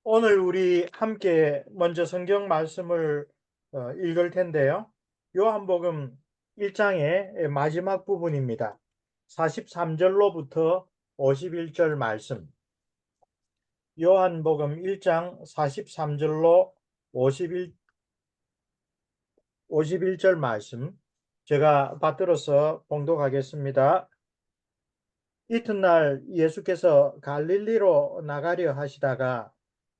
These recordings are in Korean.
오늘 우리 함께 먼저 성경 말씀을 읽을 텐데요. 요한복음 1장의 마지막 부분입니다. 43절로부터 51절 말씀. 요한복음 1장 43절로 51절 말씀. 제가 받들어서 봉독하겠습니다. 이튿날 예수께서 갈릴리로 나가려 하시다가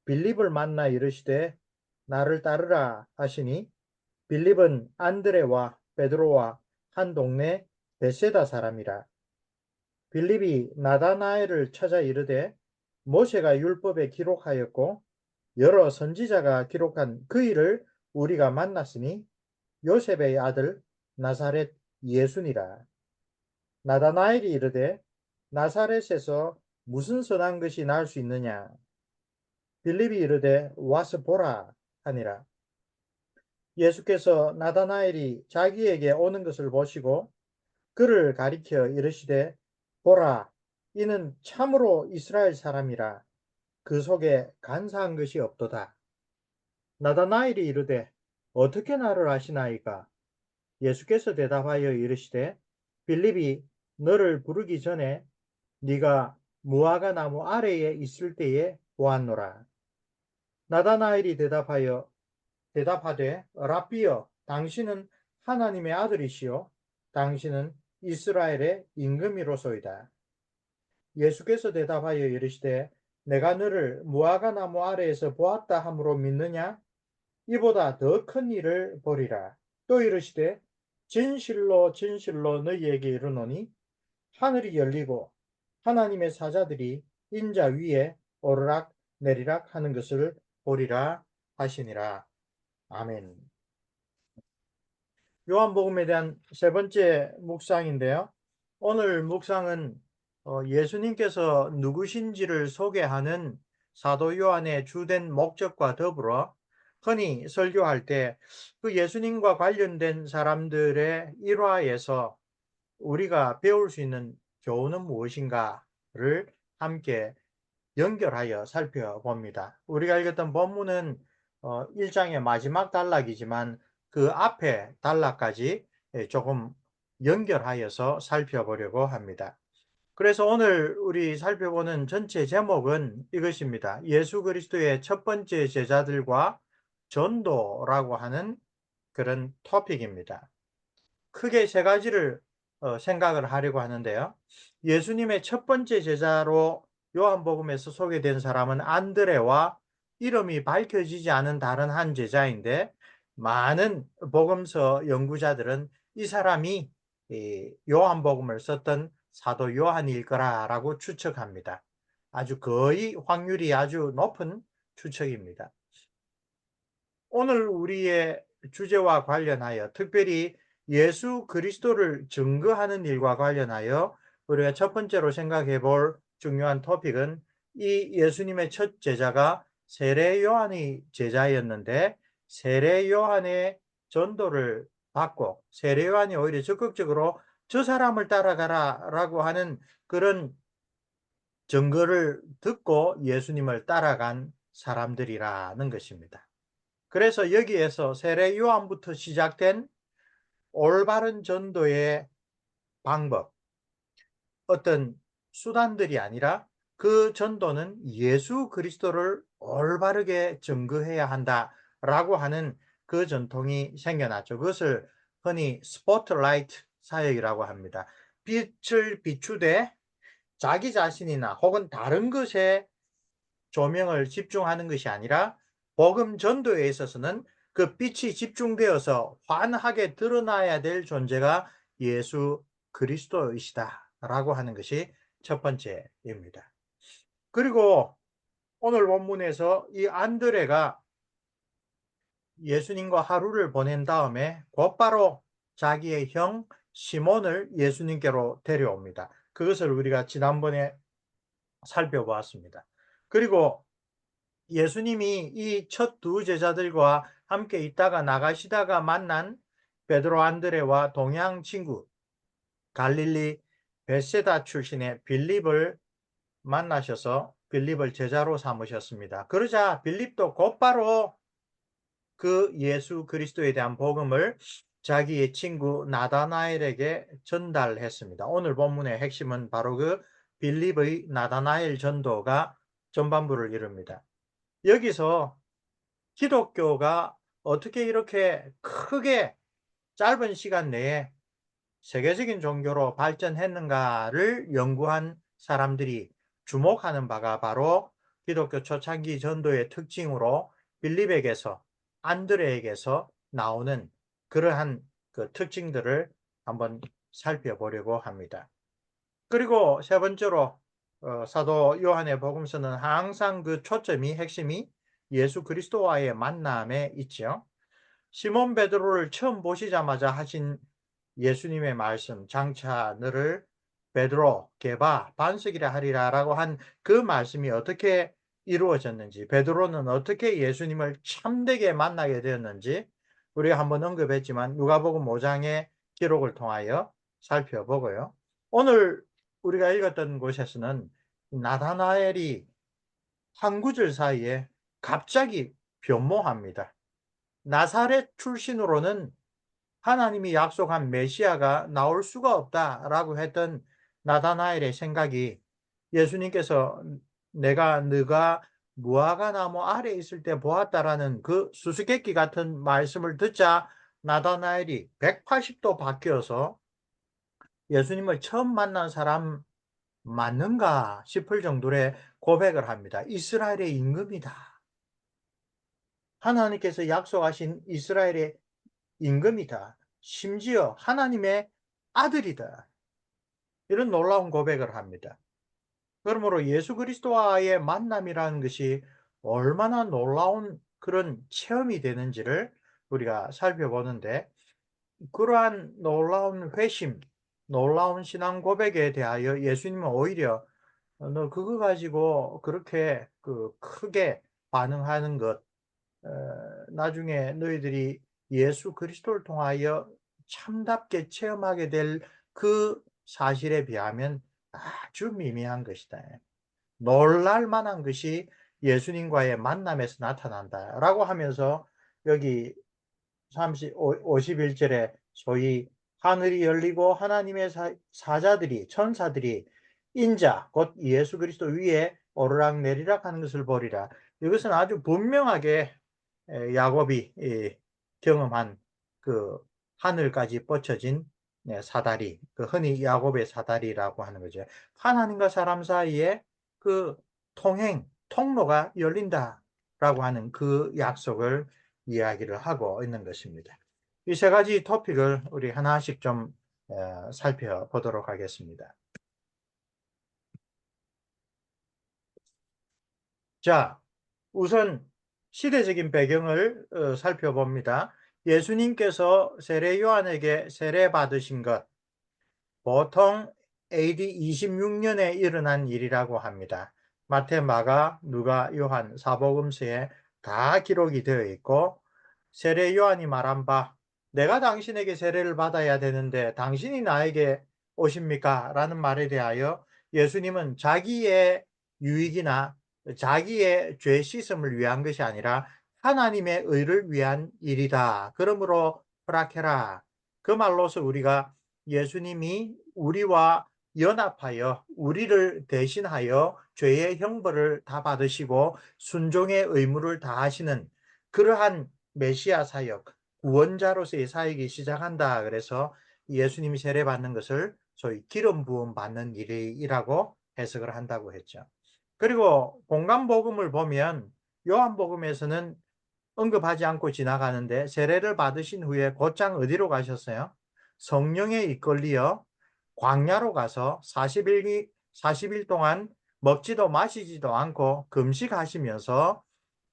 빌립을 만나 이르시되 나를 따르라 하시니 빌립은 안드레와 베드로와 한 동네 베세다 사람이라. 빌립이 나다나엘을 찾아 이르되 모세가 율법에 기록하였고 여러 선지자가 기록한 그 일을 우리가 만났으니 요셉의 아들 나사렛 예수니라. 나다나엘이 이르되 나사렛에서 무슨 선한 것이 날 수 있느냐. 빌립이 이르되 와서 보라 하니라. 예수께서 나다나엘이 자기에게 오는 것을 보시고 그를 가리켜 이르시되 보라, 이는 참으로 이스라엘 사람이라. 그 속에 간사한 것이 없도다. 나다나엘이 이르되 어떻게 나를 아시나이까. 예수께서 대답하여 이르시되 빌립이 너를 부르기 전에 네가 무화과 나무 아래에 있을 때에 보았노라. 나다나엘이 대답하되 라삐여, 당신은 하나님의 아들이시요 당신은 이스라엘의 임금이로소이다. 예수께서 대답하여 이르시되 내가 너를 무화과 나무 아래에서 보았다 함으로 믿느냐. 이보다 더 큰 일을 보리라. 또 이르시되 진실로 진실로 너희에게 이르노니 하늘이 열리고 하나님의 사자들이 인자 위에 오르락 내리락 하는 것을 보리라 하시니라. 아멘. 요한복음에 대한 세 번째 묵상인데요. 오늘 묵상은 예수님께서 누구신지를 소개하는 사도 요한의 주된 목적과 더불어 흔히 설교할 때 그 예수님과 관련된 사람들의 일화에서 우리가 배울 수 있는 교훈은 무엇인가를 함께 연결하여 살펴봅니다. 우리가 읽었던 본문은 1장의 마지막 단락이지만 그 앞에 단락까지 조금 연결하여서 살펴보려고 합니다. 그래서 오늘 우리 살펴보는 전체 제목은 이것입니다. 예수 그리스도의 첫 번째 제자들과 전도라고 하는 그런 토픽입니다. 크게 세 가지를 생각을 하려고 하는데요. 예수님의 첫 번째 제자로 요한복음에서 소개된 사람은 안드레와 이름이 밝혀지지 않은 다른 한 제자인데 많은 복음서 연구자들은 이 사람이 요한복음을 썼던 사도 요한일 거라고 추측합니다. 아주 거의 확률이 아주 높은 추측입니다. 오늘 우리의 주제와 관련하여 특별히 예수 그리스도를 증거하는 일과 관련하여 우리가 첫 번째로 생각해 볼 중요한 토픽은 이 예수님의 첫 제자가 세례 요한의 제자였는데 세례 요한의 전도를 받고 세례 요한이 오히려 적극적으로 저 사람을 따라가라 라고 하는 그런 증거를 듣고 예수님을 따라간 사람들이라는 것입니다. 그래서 여기에서 세례 요한부터 시작된 올바른 전도의 방법, 어떤 수단들이 아니라 그 전도는 예수 그리스도를 올바르게 증거해야 한다라고 하는 그 전통이 생겨났죠. 그것을 흔히 스포트라이트 사역이라고 합니다. 빛을 비추되 자기 자신이나 혹은 다른 것에 조명을 집중하는 것이 아니라 복음 전도에 있어서는 그 빛이 집중되어서 환하게 드러나야 될 존재가 예수 그리스도이시다라고 하는 것이 첫 번째입니다. 그리고 오늘 본문에서 이 안드레가 예수님과 하루를 보낸 다음에 곧바로 자기의 형 시몬을 예수님께로 데려옵니다. 그것을 우리가 지난번에 살펴보았습니다. 그리고 예수님이 이 첫 두 제자들과 함께 있다가 나가시다가 만난 베드로 안드레와 동양 친구 갈릴리 벳세다 출신의 빌립을 만나셔서 빌립을 제자로 삼으셨습니다. 그러자 빌립도 곧바로 그 예수 그리스도에 대한 복음을 자기의 친구 나다나엘에게 전달했습니다. 오늘 본문의 핵심은 바로 그 빌립의 나다나엘 전도가 전반부를 이룹니다. 여기서 기독교가 어떻게 이렇게 크게 짧은 시간 내에 세계적인 종교로 발전했는가를 연구한 사람들이 주목하는 바가 바로 기독교 초창기 전도의 특징으로 빌립에게서 안드레에게서 나오는 그러한 그 특징들을 한번 살펴보려고 합니다. 그리고 세 번째로 사도 요한의 복음서는 항상 그 초점이 핵심이 예수 그리스도와의 만남에 있죠. 시몬 베드로를 처음 보시자마자 하신 예수님의 말씀 장차 너를 베드로 게바 반석이라 하리라라고 한 그 말씀이 어떻게 이루어졌는지, 베드로는 어떻게 예수님을 참되게 만나게 되었는지 우리가 한번 언급했지만 누가복음 5장의 기록을 통하여 살펴보고요. 오늘 우리가 읽었던 곳에서는 나다나엘이 한 구절 사이에 갑자기 변모합니다. 나사렛 출신으로는 하나님이 약속한 메시아가 나올 수가 없다라고 했던 나다나엘의 생각이 예수님께서 내가 너가 무화과 나무 아래에 있을 때 보았다라는 그 수수께끼 같은 말씀을 듣자 나다나엘이 180도 바뀌어서 예수님을 처음 만난 사람 맞는가 싶을 정도의 고백을 합니다. 이스라엘의 임금이다. 하나님께서 약속하신 이스라엘의 임금이다. 심지어 하나님의 아들이다. 이런 놀라운 고백을 합니다. 그러므로 예수 그리스도와의 만남이라는 것이 얼마나 놀라운 그런 체험이 되는지를 우리가 살펴보는데, 그러한 놀라운 회심, 놀라운 신앙 고백에 대하여 예수님은 오히려 너 그거 가지고 그렇게 크게 반응하는 것, 나중에 너희들이 예수 그리스도를 통하여 참답게 체험하게 될 그 사실에 비하면 아주 미미한 것이다. 놀랄 만한 것이 예수님과의 만남에서 나타난다라고 하면서 여기 51절에 소위 하늘이 열리고 하나님의 사자들이 천사들이 인자 곧 예수 그리스도 위에 오르락내리락 하는 것을 보리라. 이것은 아주 분명하게 야곱이 경험한 그 하늘까지 뻗쳐진 사다리, 그 흔히 야곱의 사다리라고 하는 거죠. 하나님과 사람 사이에 그 통로가 열린다라고 하는 그 약속을 이야기를 하고 있는 것입니다. 이 세 가지 토픽을 우리 하나씩 좀 살펴보도록 하겠습니다. 자, 우선 시대적인 배경을 살펴봅니다. 예수님께서 세례 요한에게 세례 받으신 것, 보통 AD 26년에 일어난 일이라고 합니다. 마태, 마가, 누가, 요한, 사복음서에 다 기록이 되어 있고, 세례 요한이 말한 바 내가 당신에게 세례를 받아야 되는데 당신이 나에게 오십니까? 라는 말에 대하여 예수님은 자기의 유익이나 자기의 죄 씻음을 위한 것이 아니라 하나님의 의를 위한 일이다. 그러므로 허락해라. 그 말로서 우리가 예수님이 우리와 연합하여 우리를 대신하여 죄의 형벌을 다 받으시고 순종의 의무를 다하시는 그러한 메시아 사역, 구원자로서의 사역이 시작한다. 그래서 예수님이 세례받는 것을 소위 기름 부음 받는 일이라고 해석을 한다고 했죠. 그리고 공간복음을 보면 요한복음에서는 언급하지 않고 지나가는데 세례를 받으신 후에 곧장 어디로 가셨어요? 성령에 이끌리어 광야로 가서 40일 동안 먹지도 마시지도 않고 금식하시면서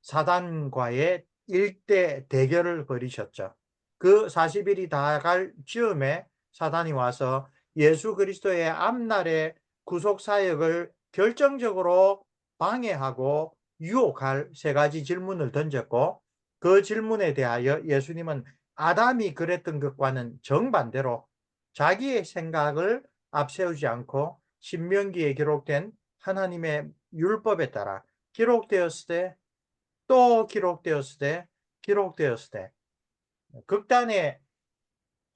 사단과의 일대 대결을 벌이셨죠. 그 40일이 다갈 즈음에 사단이 와서 예수 그리스도의 앞날의 구속 사역을 결정적으로 방해하고 유혹할 세 가지 질문을 던졌고, 그 질문에 대하여 예수님은 아담이 그랬던 것과는 정반대로 자기의 생각을 앞세우지 않고 신명기에 기록된 하나님의 율법에 따라 기록되었을 때, 또 기록되었을 때, 기록되었을 때, 극단의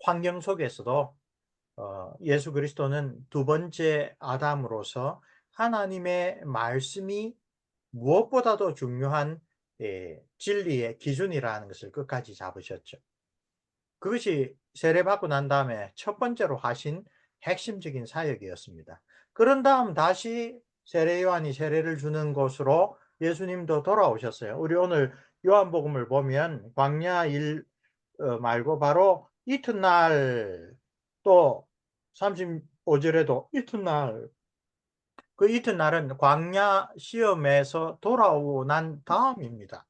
환경 속에서도 예수 그리스도는 두 번째 아담으로서 하나님의 말씀이 무엇보다도 중요한 진리의 기준이라는 것을 끝까지 잡으셨죠. 그것이 세례받고 난 다음에 첫 번째로 하신 핵심적인 사역이었습니다. 그런 다음 다시 세례 요한이 세례를 주는 곳으로 예수님도 돌아오셨어요. 우리 오늘 요한복음을 보면 광야 일 말고 바로 이튿날, 또 35절에도 이튿날, 그 이튿날은 광야 시험에서 돌아오고 난 다음입니다.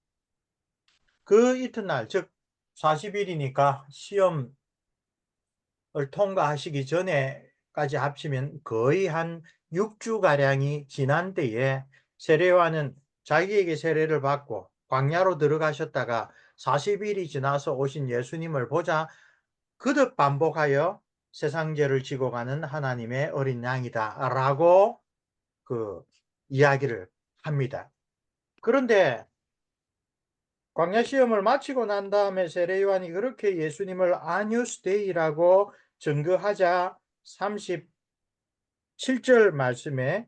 그 이튿날, 즉 40일이니까 시험을 통과하시기 전에까지 합치면 거의 한 6주가량이 지난 때에 세례요한은 자기에게 세례를 받고 광야로 들어가셨다가 40일이 지나서 오신 예수님을 보자 그득 반복하여 세상 죄를 지고 가는 하나님의 어린 양이다 라고 그 이야기를 합니다. 그런데 광야 시험을 마치고 난 다음에 세례 요한이 그렇게 예수님을 아뉴스 데이라고 증거하자 37절 말씀에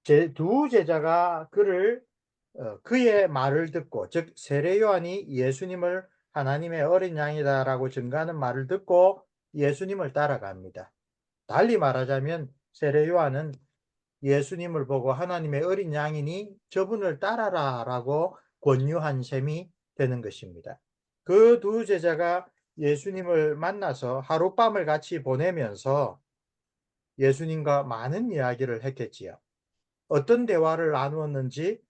제 두 제자가 그의 말을 듣고, 즉 세례 요한이 예수님을 하나님의 어린 양이다라고 증거하는 말을 듣고 예수님을 따라갑니다. 달리 말하자면 세례 요한은 예수님을 보고 하나님의 어린 양이니 저분을 따라라라고 권유한 셈이 되는 것입니다. 그 두 제자가 예수님을 만나서 하룻밤을 같이 보내면서 예수님과 많은 이야기를 했겠지요. 어떤 대화를 나누었는지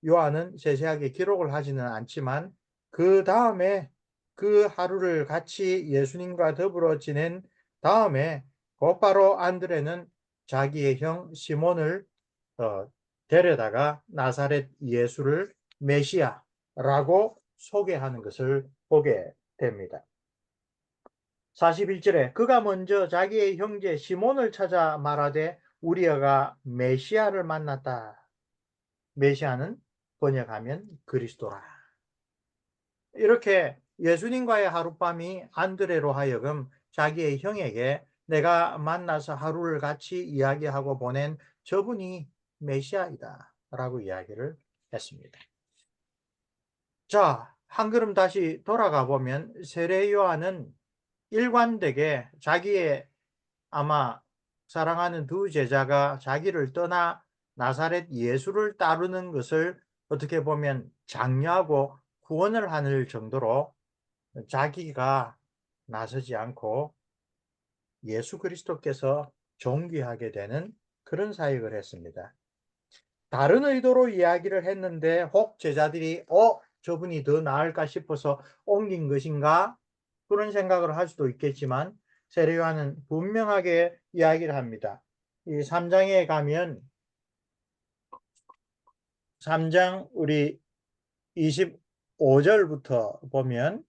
요한은 세세하게 기록을 하지는 않지만 그 다음에 그 하루를 같이 예수님과 더불어 지낸 다음에 곧바로 안드레는 자기의 형 시몬을 데려다가 나사렛 예수를 메시아라고 소개하는 것을 보게 됩니다. 41절에 그가 먼저 자기의 형제 시몬을 찾아 말하되 우리가 메시아를 만났다. 메시아는 번역하면 그리스도라. 이렇게 예수님과의 하룻밤이 안드레로 하여금 자기의 형에게 내가 만나서 하루를 같이 이야기하고 보낸 저분이 메시아이다 라고 이야기를 했습니다. 자, 한 걸음 다시 돌아가 보면 세례 요한은 일관되게 자기의 아마 사랑하는 두 제자가 자기를 떠나 나사렛 예수를 따르는 것을 어떻게 보면 장려하고 후원을 하는 정도로 자기가 나서지 않고 예수 그리스도께서 존귀하게 되는 그런 사역을 했습니다. 다른 의도로 이야기를 했는데 혹 제자들이 저분이 더 나을까 싶어서 옮긴 것인가 그런 생각을 할 수도 있겠지만 세례 요한은 분명하게 이야기를 합니다. 이 3장에 가면 3장 우리 25절부터 보면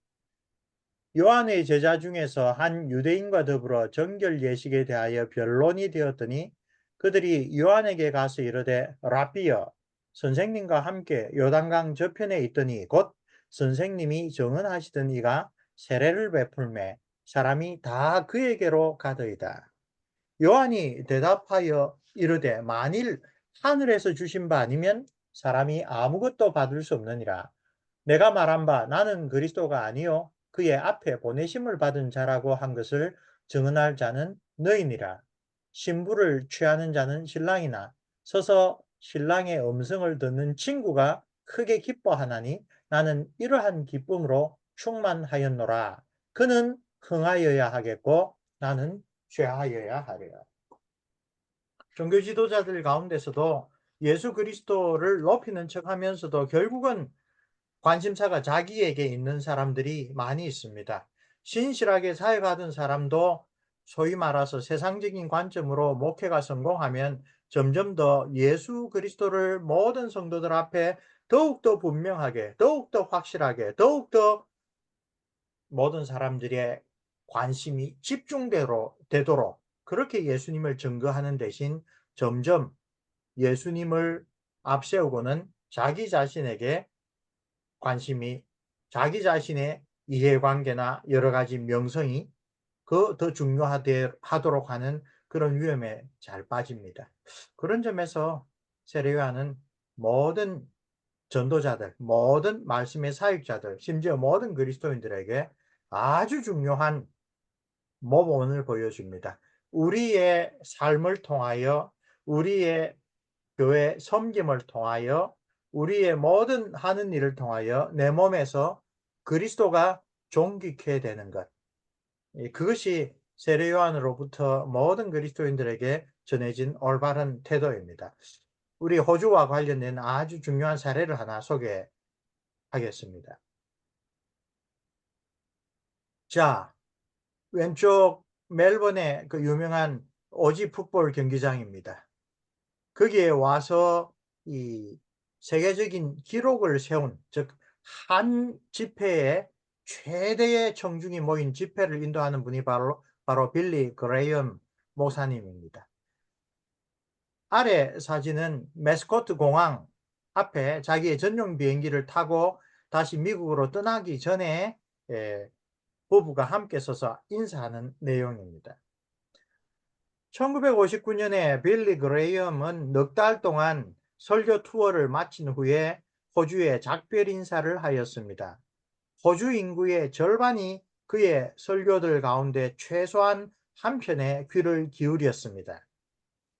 요한의 제자 중에서 한 유대인과 더불어 정결 예식에 대하여 변론이 되었더니 그들이 요한에게 가서 이르되 라비여 선생님과 함께 요단강 저편에 있더니 곧 선생님이 정언하시던 이가 세례를 베풀매 사람이 다 그에게로 가더이다. 요한이 대답하여 이르되 만일 하늘에서 주신 바 아니면 사람이 아무것도 받을 수 없느니라. 내가 말한 바 나는 그리스도가 아니요 그의 앞에 보내심을 받은 자라고 한 것을 증언할 자는 너희니라. 신부를 취하는 자는 신랑이나 서서 신랑의 음성을 듣는 친구가 크게 기뻐하나니 나는 이러한 기쁨으로 충만하였노라. 그는 흥하여야 하겠고 나는 취하여야 하리라. 종교 지도자들 가운데서도 예수 그리스도를 높이는 척 하면서도 결국은 관심사가 자기에게 있는 사람들이 많이 있습니다. 신실하게 사역하던 사람도 소위 말해서 세상적인 관점으로 목회가 성공하면 점점 더 예수 그리스도를 모든 성도들 앞에 더욱더 분명하게, 더욱더 확실하게, 더욱더 모든 사람들의 관심이 집중되도록 그렇게 예수님을 증거하는 대신 점점 예수님을 앞세우고는 자기 자신에게 관심이, 자기 자신의 이해관계나 여러 가지 명성이 더 중요하도록 하는 그런 위험에 잘 빠집니다. 그런 점에서 세례요한은 모든 전도자들, 모든 말씀의 사역자들, 심지어 모든 그리스도인들에게 아주 중요한 모범을 보여줍니다. 우리의 삶을 통하여, 우리의 교회 섬김을 통하여, 우리의 모든 하는 일을 통하여 내 몸에서 그리스도가 존귀케 되는 것, 그것이 세례 요한으로부터 모든 그리스도인들에게 전해진 올바른 태도입니다. 우리 호주와 관련된 아주 중요한 사례를 하나 소개하겠습니다. 자, 왼쪽 멜번의 그 유명한 오지 풋볼 경기장입니다. 거기에 와서 이 세계적인 기록을 세운, 즉 한 집회에 최대의 청중이 모인 집회를 인도하는 분이 바로 빌리 그레이엄 목사님입니다. 아래 사진은 매스코트 공항 앞에 자기의 전용 비행기를 타고 다시 미국으로 떠나기 전에 부부가 함께 서서 인사하는 내용입니다. 1959년에 빌리 그레이엄은 넉 달 동안 설교 투어를 마친 후에 호주에 작별 인사를 하였습니다. 호주 인구의 절반이 그의 설교들 가운데 최소한 한 편에 귀를 기울였습니다.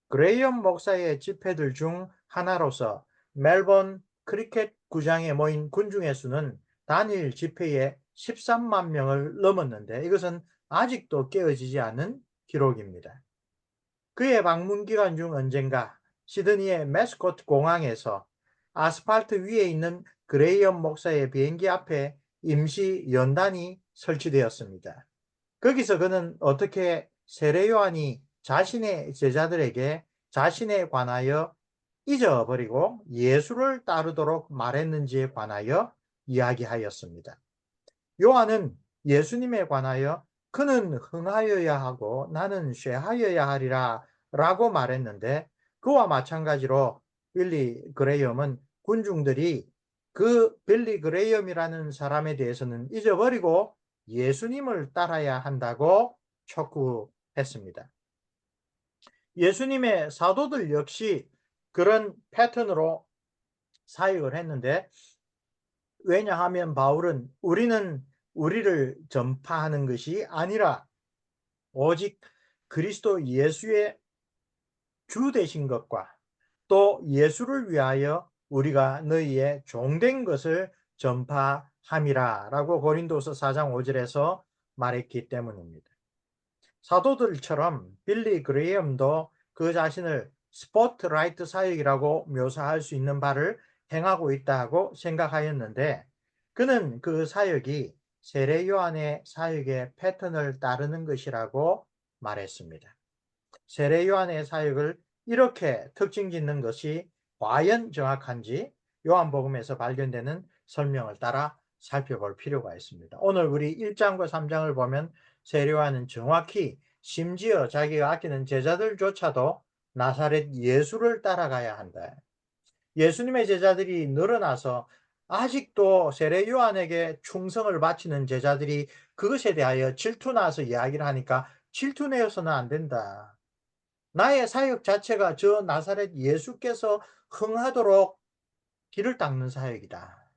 그레이엄 목사의 집회들 중 하나로서 멜번 크리켓 구장에 모인 군중의 수는 단일 집회에 13만 명을 넘었는데 이것은 아직도 깨어지지 않은 기록입니다. 그의 방문 기간 중 언젠가 시드니의 매스코트 공항에서 아스팔트 위에 있는 그레이엄 목사의 비행기 앞에 임시 연단이 설치되었습니다. 거기서 그는 어떻게 세례 요한이 자신의 제자들에게 자신에 관하여 잊어버리고 예수를 따르도록 말했는지에 관하여 이야기하였습니다. 요한은 예수님에 관하여 그는 흥하여야 하고 나는 쇠하여야 하리라 라고 말했는데, 그와 마찬가지로 빌리 그레이엄은 군중들이 그 빌리 그레이엄이라는 사람에 대해서는 잊어버리고 예수님을 따라야 한다고 촉구했습니다. 예수님의 사도들 역시 그런 패턴으로 사역을 했는데, 왜냐하면 바울은 우리는 우리를 전파하는 것이 아니라 오직 그리스도 예수의 주 되신 것과 또 예수를 위하여 우리가 너희의 종된 것을 전파함이라 라고 고린도서 4장 5절에서 말했기 때문입니다. 사도들처럼 빌리 그레이엄도 그 자신을 스포트라이트 사역이라고 묘사할 수 있는 바를 행하고 있다고 생각하였는데, 그는 그 사역이 세례 요한의 사역의 패턴을 따르는 것이라고 말했습니다. 세례 요한의 사역을 이렇게 특징 짓는 것이 과연 정확한지 요한복음에서 발견되는 설명을 따라 살펴볼 필요가 있습니다. 오늘 우리 1장과 3장을 보면 세례 요한은 정확히 심지어 자기가 아끼는 제자들조차도 나사렛 예수를 따라가야 한다. 예수님의 제자들이 늘어나서 아직도 세례 요한에게 충성을 바치는 제자들이 그것에 대하여 질투나서 이야기를 하니까 질투내어서는 안 된다. 나의 사역 자체가 저 나사렛 예수께서 흥하도록 길을 닦는 사역이다.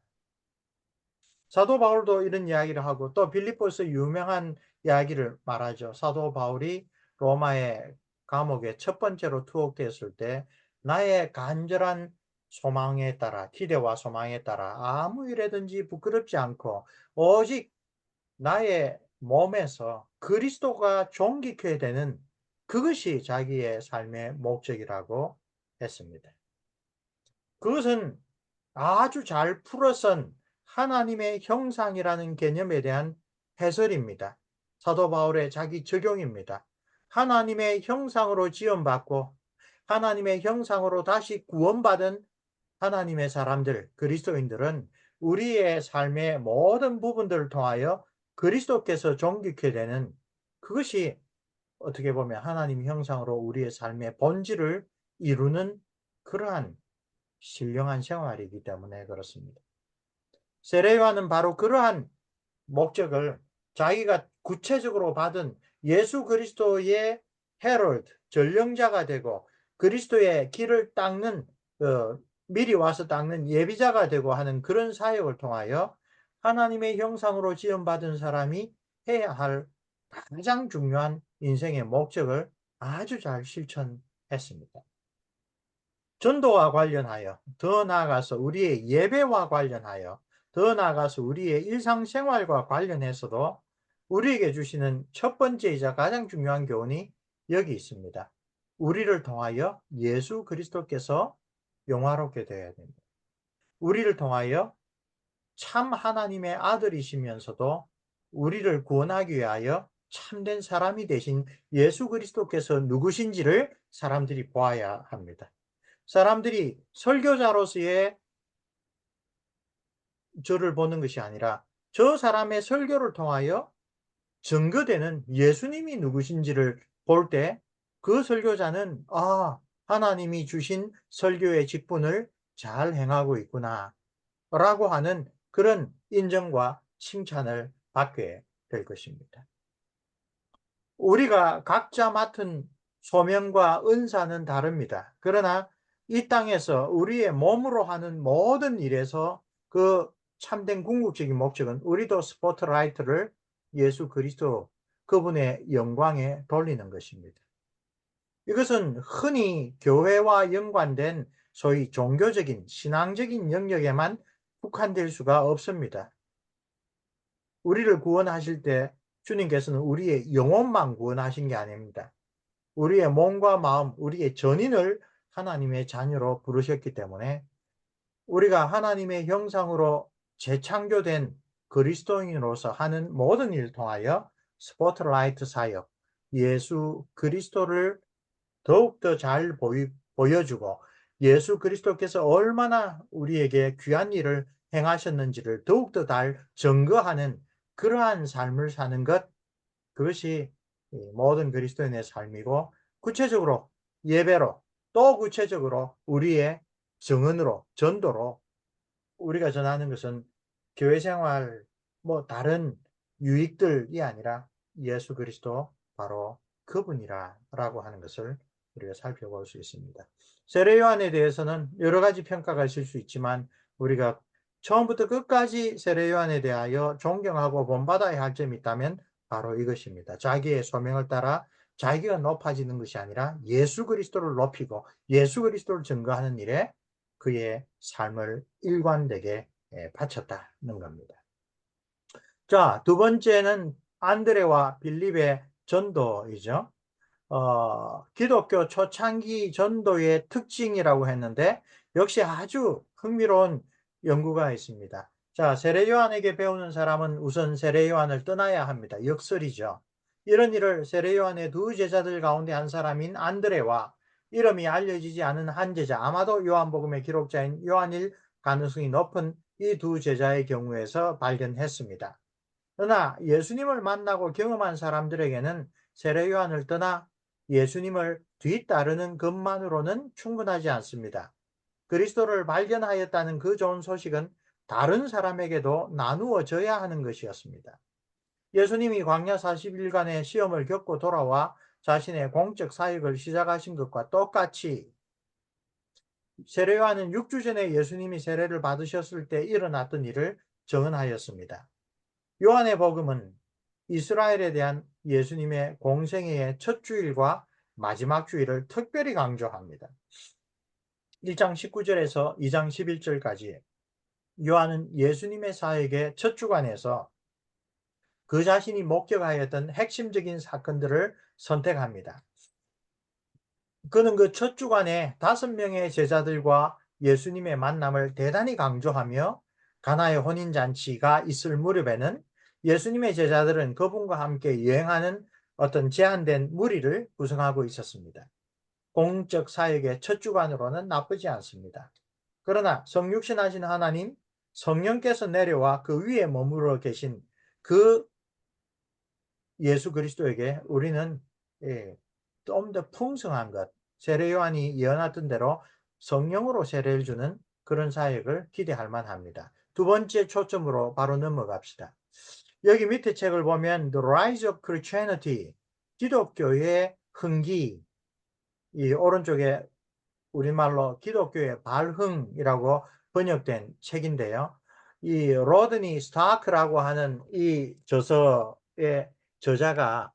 사도 바울도 이런 이야기를 하고 또 빌립보서 유명한 이야기를 말하죠. 사도 바울이 로마의 감옥에 첫 번째로 투옥되었을 때 나의 간절한 소망에 따라, 기대와 소망에 따라 아무 일에든지 부끄럽지 않고 오직 나의 몸에서 그리스도가 존귀케 되는 그것이 자기의 삶의 목적이라고 했습니다. 그것은 아주 잘 풀어선 하나님의 형상이라는 개념에 대한 해설입니다. 사도 바울의 자기 적용입니다. 하나님의 형상으로 지음받고 하나님의 형상으로 다시 구원받은 하나님의 사람들, 그리스도인들은 우리의 삶의 모든 부분들을 통하여 그리스도께서 존귀케 되는 그것이 어떻게 보면 하나님 형상으로 우리의 삶의 본질을 이루는 그러한 신령한 생활이기 때문에 그렇습니다. 세례요한은 바로 그러한 목적을 자기가 구체적으로 받은 예수 그리스도의 헤럴드, 전령자가 되고 그리스도의 길을 닦는 미리 와서 닦는 예비자가 되고 하는 그런 사역을 통하여 하나님의 형상으로 지음받은 사람이 해야 할 가장 중요한 인생의 목적을 아주 잘 실천했습니다. 전도와 관련하여, 더 나아가서 우리의 예배와 관련하여, 더 나아가서 우리의 일상생활과 관련해서도 우리에게 주시는 첫 번째이자 가장 중요한 교훈이 여기 있습니다. 우리를 통하여 예수 그리스도께서 영화롭게 되어야 됩니다. 우리를 통하여 참 하나님의 아들이시면서도 우리를 구원하기 위하여 참된 사람이 되신 예수 그리스도께서 누구신지를 사람들이 보아야 합니다. 사람들이 설교자로서의 저를 보는 것이 아니라 저 사람의 설교를 통하여 증거되는 예수님이 누구신지를 볼 때 그 설교자는 하나님이 주신 설교의 직분을 잘 행하고 있구나 라고 하는 그런 인정과 칭찬을 받게 될 것입니다. 우리가 각자 맡은 소명과 은사는 다릅니다. 그러나 이 땅에서 우리의 몸으로 하는 모든 일에서 그 참된 궁극적인 목적은 우리도 스포트라이트를 예수 그리스도 그분의 영광에 돌리는 것입니다. 이것은 흔히 교회와 연관된 소위 종교적인 신앙적인 영역에만 국한될 수가 없습니다. 우리를 구원하실 때 주님께서는 우리의 영혼만 구원하신 게 아닙니다. 우리의 몸과 마음, 우리의 전인을 하나님의 자녀로 부르셨기 때문에 우리가 하나님의 형상으로 재창조된 그리스도인으로서 하는 모든 일을 통하여 스포트라이트 사역, 예수 그리스도를 더욱더 잘 보여주고 예수 그리스도께서 얼마나 우리에게 귀한 일을 행하셨는지를 더욱더 잘 증거하는 그러한 삶을 사는 것, 그것이 모든 그리스도인의 삶이고 구체적으로 예배로 또 구체적으로 우리의 증언으로 전도로 우리가 전하는 것은 교회 생활 다른 유익들이 아니라 예수 그리스도 바로 그분이라고 하는 것을 우리가 살펴볼 수 있습니다. 세례 요한에 대해서는 여러 가지 평가가 있을 수 있지만 우리가 처음부터 끝까지 세례 요한에 대하여 존경하고 본받아야 할 점이 있다면 바로 이것입니다. 자기의 소명을 따라 자기가 높아지는 것이 아니라 예수 그리스도를 높이고 예수 그리스도를 증거하는 일에 그의 삶을 일관되게 바쳤다는 겁니다. 자, 두 번째는 안드레와 빌립의 전도이죠. 기독교 초창기 전도의 특징이라고 했는데 역시 아주 흥미로운 연구가 있습니다. 자, 세례 요한에게 배우는 사람은 우선 세례 요한을 떠나야 합니다. 역설이죠. 이런 일을 세례 요한의 두 제자들 가운데 한 사람인 안드레와 이름이 알려지지 않은 한 제자, 아마도 요한복음의 기록자인 요한일 가능성이 높은 이 두 제자의 경우에서 발견했습니다. 그러나 예수님을 만나고 경험한 사람들에게는 세례 요한을 떠나 예수님을 뒤따르는 것만으로는 충분하지 않습니다. 그리스도를 발견하였다는 그 좋은 소식은 다른 사람에게도 나누어져야 하는 것이었습니다. 예수님이 광야 40일간의 시험을 겪고 돌아와 자신의 공적 사역을 시작하신 것과 똑같이 세례 요한은 6주 전에 예수님이 세례를 받으셨을 때 일어났던 일을 증언하였습니다. 요한의 복음은 이스라엘에 대한 예수님의 공생애의 첫 주일과 마지막 주일을 특별히 강조합니다. 1장 19절에서 2장 11절까지 요한은 예수님의 사역의 첫 주간에서 그 자신이 목격하였던 핵심적인 사건들을 선택합니다. 그는 그 첫 주간에 5명의 제자들과 예수님의 만남을 대단히 강조하며 가나의 혼인잔치가 있을 무렵에는 예수님의 제자들은 그분과 함께 여행하는 어떤 제한된 무리를 구성하고 있었습니다. 공적 사역의 첫 주간으로는 나쁘지 않습니다. 그러나 성육신하신 하나님, 성령께서 내려와 그 위에 머무르러 계신 그 예수 그리스도에게 우리는 좀 더 풍성한 것, 세례 요한이 예언했던 대로 성령으로 세례를 주는 그런 사역을 기대할 만합니다. 두 번째 초점으로 바로 넘어갑시다. 여기 밑에 책을 보면 The Rise of Christianity, 기독교의 흥기, 이 오른쪽에 우리말로 기독교의 발흥이라고 번역된 책인데요. 이 로드니 스타크라고 하는 이 저서의 저자가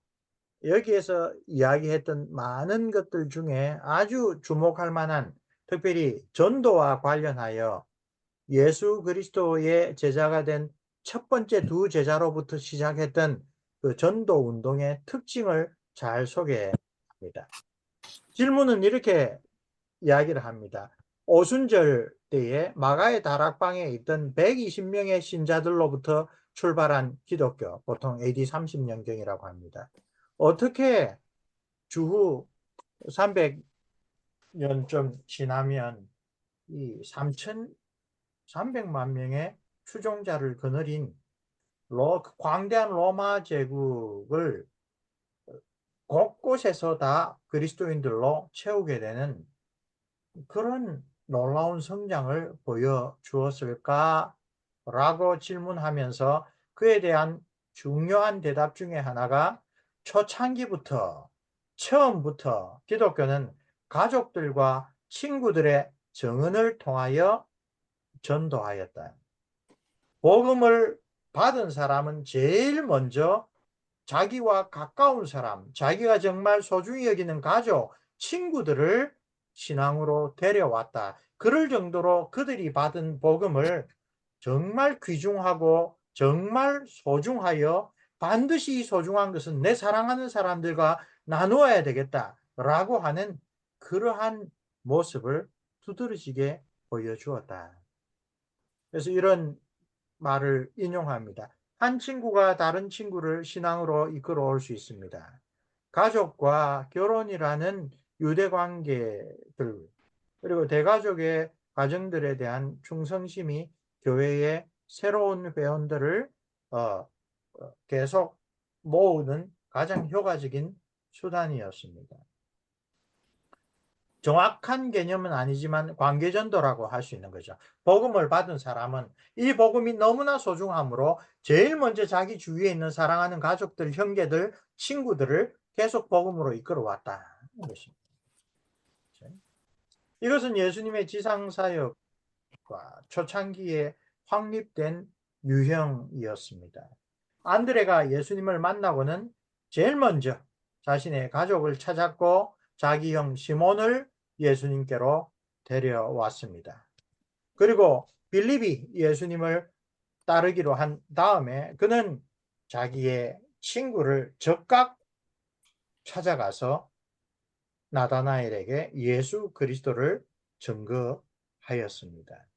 여기에서 이야기했던 많은 것들 중에 아주 주목할 만한, 특별히 전도와 관련하여 예수 그리스도의 제자가 된 첫 번째 두 제자로부터 시작했던 그 전도 운동의 특징을 잘 소개합니다. 질문은 이렇게 이야기를 합니다. 오순절 때에 마가의 다락방에 있던 120명의 신자들로부터 출발한 기독교, 보통 AD 30년경이라고 합니다. 어떻게 주후 300년쯤 지나면 이 3,300만 명의 추종자를 거느린 광대한 로마 제국을 곳곳에서 다 그리스도인들로 채우게 되는 그런 놀라운 성장을 보여주었을까? 라고 질문하면서 그에 대한 중요한 대답 중에 하나가 초창기부터, 처음부터 기독교는 가족들과 친구들의 정언을 통하여 전도하였다. 복음을 받은 사람은 제일 먼저 자기와 가까운 사람, 자기가 정말 소중히 여기는 가족, 친구들을 신앙으로 데려왔다. 그럴 정도로 그들이 받은 복음을 정말 귀중하고 정말 소중하여 반드시 소중한 것은 내 사랑하는 사람들과 나누어야 되겠다라고 하는 그러한 모습을 두드러지게 보여주었다. 그래서 이런 말을 인용합니다. 한 친구가 다른 친구를 신앙으로 이끌어 올 수 있습니다. 가족과 결혼이라는 유대 관계들, 그리고 대가족의 가정들에 대한 충성심이 교회의 새로운 회원들을 계속 모으는 가장 효과적인 수단이었습니다. 정확한 개념은 아니지만 관계전도라고 할 수 있는 거죠. 복음을 받은 사람은 이 복음이 너무나 소중하므로 제일 먼저 자기 주위에 있는 사랑하는 가족들, 형제들, 친구들을 계속 복음으로 이끌어왔다는 것입니다. 이것은 예수님의 지상사역과 초창기에 확립된 유형이었습니다. 안드레가 예수님을 만나고는 제일 먼저 자신의 가족을 찾았고 자기 형 시몬을 예수님께로 데려왔습니다. 그리고 빌립이 예수님을 따르기로 한 다음에 그는 자기의 친구를 즉각 찾아가서 나다나엘에게 예수 그리스도를 증거하였습니다.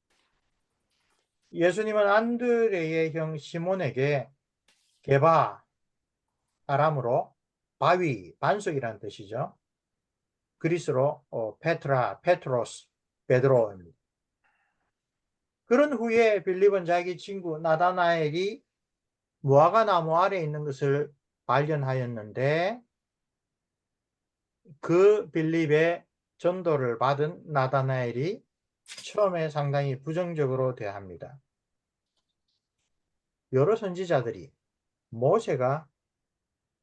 예수님은 안드레의 형 시몬에게 게바, 아람으로 바위, 반석이라는 뜻이죠. 그리스로 페트라, 페트로스, 베드로입니다. 그런 후에 빌립은 자기 친구 나다나엘이 무화과 나무 아래에 있는 것을 발견하였는데 그 빌립의 전도를 받은 나다나엘이 처음에 상당히 부정적으로 대합니다. 여러 선지자들이 모세가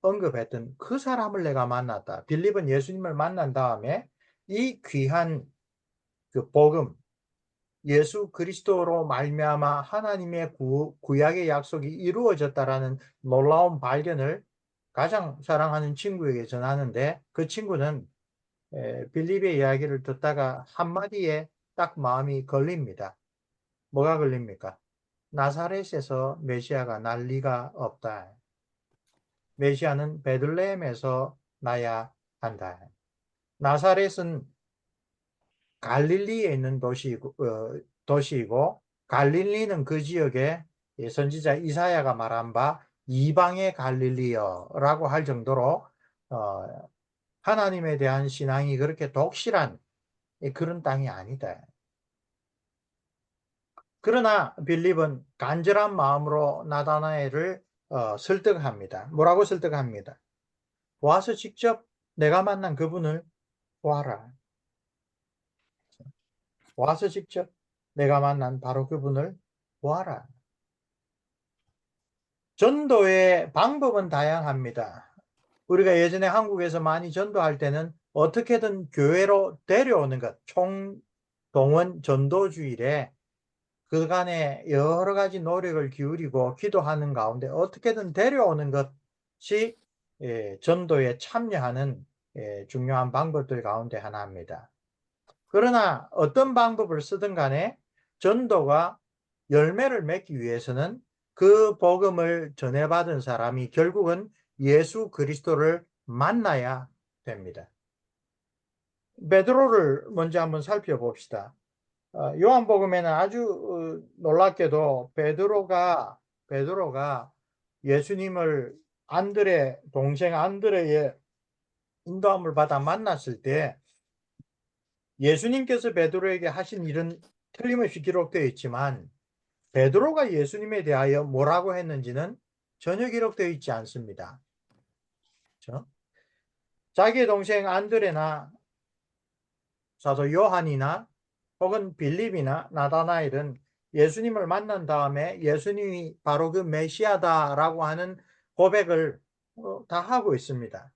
언급했던 그 사람을 내가 만났다. 빌립은 예수님을 만난 다음에 이 귀한 그 복음, 예수 그리스도로 말미암아 하나님의 구약의 약속이 이루어졌다라는 놀라운 발견을 가장 사랑하는 친구에게 전하는데 그 친구는 빌립의 이야기를 듣다가 한마디에 딱 마음이 걸립니다. 뭐가 걸립니까? 나사렛에서 메시아가 날 리가 없다. 메시아는 베들레헴에서 나야 한다. 나사렛은 갈릴리에 있는 도시이고 갈릴리는 그 지역에 선지자 이사야가 말한 바 이방의 갈릴리여라고 할 정도로 하나님에 대한 신앙이 그렇게 독실한 그런 땅이 아니다. 그러나 빌립은 간절한 마음으로 나다나엘을 설득합니다. 뭐라고 설득합니다? 와서 직접 내가 만난 그분을 보아라. 와서 직접 내가 만난 바로 그분을 보아라. 전도의 방법은 다양합니다. 우리가 예전에 한국에서 많이 전도할 때는 어떻게든 교회로 데려오는 것, 총동원 전도주일에 그간에 여러 가지 노력을 기울이고 기도하는 가운데 어떻게든 데려오는 것이 전도에 참여하는 중요한 방법들 가운데 하나입니다. 그러나 어떤 방법을 쓰든 간에 전도가 열매를 맺기 위해서는 그 복음을 전해받은 사람이 결국은 예수 그리스도를 만나야 됩니다. 베드로를 먼저 한번 살펴봅시다. 요한복음에는 아주 놀랍게도 베드로가 예수님을 안드레 동생 안드레의 인도함을 받아 만났을 때 예수님께서 베드로에게 하신 일은 틀림없이 기록되어 있지만 베드로가 예수님에 대하여 뭐라고 했는지는 전혀 기록되어 있지 않습니다. 그렇죠? 자기의 동생 안드레나 사도 요한이나 혹은 빌립이나 나다나엘은 예수님을 만난 다음에 예수님이 바로 그 메시아다라고 하는 고백을 다 하고 있습니다.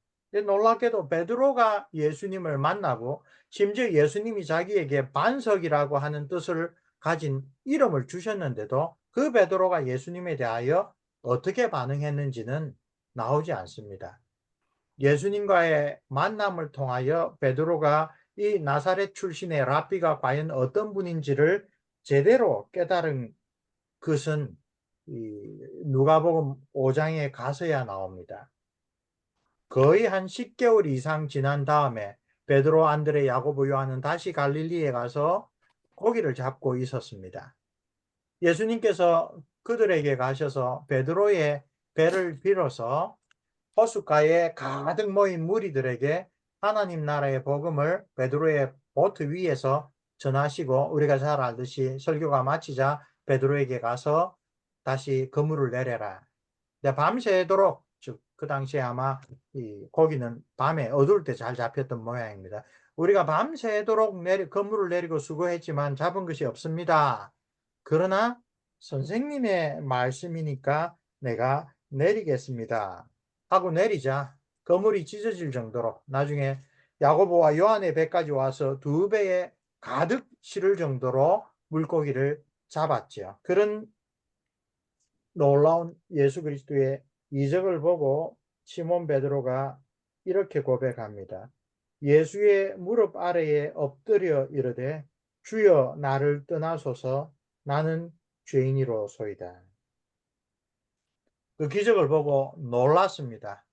놀랍게도 베드로가 예수님을 만나고 심지어 예수님이 자기에게 반석이라고 하는 뜻을 가진 이름을 주셨는데도 그 베드로가 예수님에 대하여 어떻게 반응했는지는 나오지 않습니다. 예수님과의 만남을 통하여 베드로가 이 나사렛 출신의 랍비가 과연 어떤 분인지를 제대로 깨달은 것은 누가복음 5장에 가서야 나옵니다. 거의 한 10개월 이상 지난 다음에 베드로, 안드레, 야고보, 요한은 다시 갈릴리에 가서 고기를 잡고 있었습니다. 예수님께서 그들에게 가셔서 베드로의 배를 빌어서 호숫가에 가득 모인 무리들에게 하나님 나라의 복음을 베드로의 보트 위에서 전하시고 우리가 잘 알듯이 설교가 마치자 베드로에게 가서 다시 그물을 내려라. 밤새도록 즉 그 당시에 아마 이 고기는 밤에 어두울 때 잘 잡혔던 모양입니다. 우리가 밤새도록 그물을 내리고 수고했지만 잡은 것이 없습니다. 그러나 선생님의 말씀이니까 내가 내리겠습니다 하고 내리자 그물이 찢어질 정도로 나중에 야고보와 요한의 배까지 와서 2배에 가득 실을 정도로 물고기를 잡았죠. 그런 놀라운 예수 그리스도의 이적을 보고 시몬 베드로가 이렇게 고백합니다. 예수의 무릎 아래에 엎드려 이르되 주여 나를 떠나소서 나는 죄인이로소이다. 그 기적을 보고 놀랐습니다.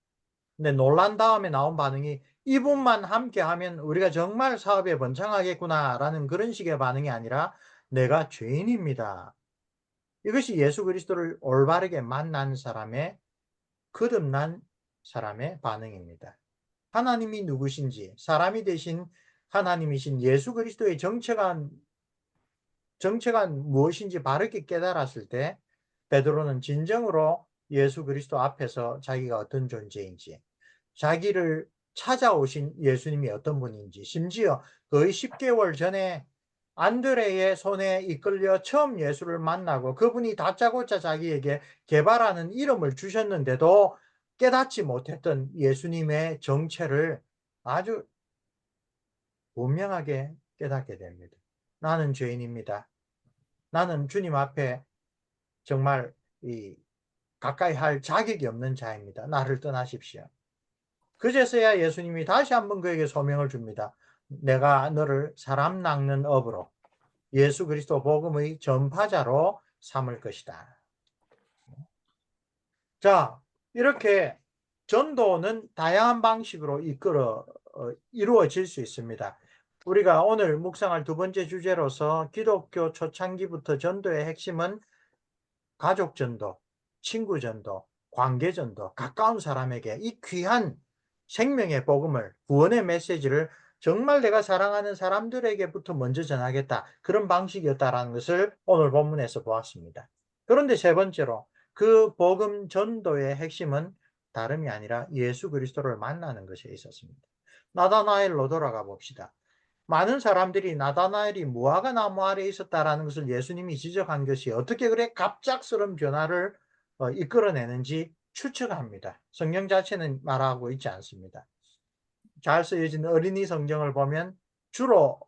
근데 놀란 다음에 나온 반응이 이분만 함께 하면 우리가 정말 사업에 번창하겠구나라는 그런 식의 반응이 아니라 내가 죄인입니다. 이것이 예수 그리스도를 올바르게 만난 사람의 거듭난 사람의 반응입니다. 하나님이 누구신지 사람이 되신 하나님이신 예수 그리스도의 정체가 무엇인지 바르게 깨달았을 때 베드로는 진정으로 예수 그리스도 앞에서 자기가 어떤 존재인지 자기를 찾아오신 예수님이 어떤 분인지 심지어 거의 10개월 전에 안드레의 손에 이끌려 처음 예수를 만나고 그분이 다짜고짜 자기에게 개발하는 이름을 주셨는데도 깨닫지 못했던 예수님의 정체를 아주 분명하게 깨닫게 됩니다. 나는 죄인입니다. 나는 주님 앞에 정말 가까이 할 자격이 없는 자입니다. 나를 떠나십시오. 그제서야 예수님이 다시 한번 그에게 소명을 줍니다. 내가 너를 사람 낚는 업으로 예수 그리스도 복음의 전파자로 삼을 것이다. 자, 이렇게 전도는 다양한 방식으로 이루어질 수 있습니다. 우리가 오늘 묵상할 두 번째 주제로서 기독교 초창기부터 전도의 핵심은 가족 전도, 친구 전도, 관계 전도, 가까운 사람에게 이 귀한 생명의 복음을, 구원의 메시지를 정말 내가 사랑하는 사람들에게부터 먼저 전하겠다. 그런 방식이었다라는 것을 오늘 본문에서 보았습니다. 그런데 세 번째로 그 복음 전도의 핵심은 다름이 아니라 예수 그리스도를 만나는 것에 있었습니다. 나다나엘로 돌아가 봅시다. 많은 사람들이 나다나엘이 무화과 나무 아래에 있었다라는 것을 예수님이 지적한 것이 어떻게 그래 갑작스러운 변화를 이끌어내는지 추측합니다. 성경 자체는 말하고 있지 않습니다. 잘 쓰여진 어린이 성경을 보면 주로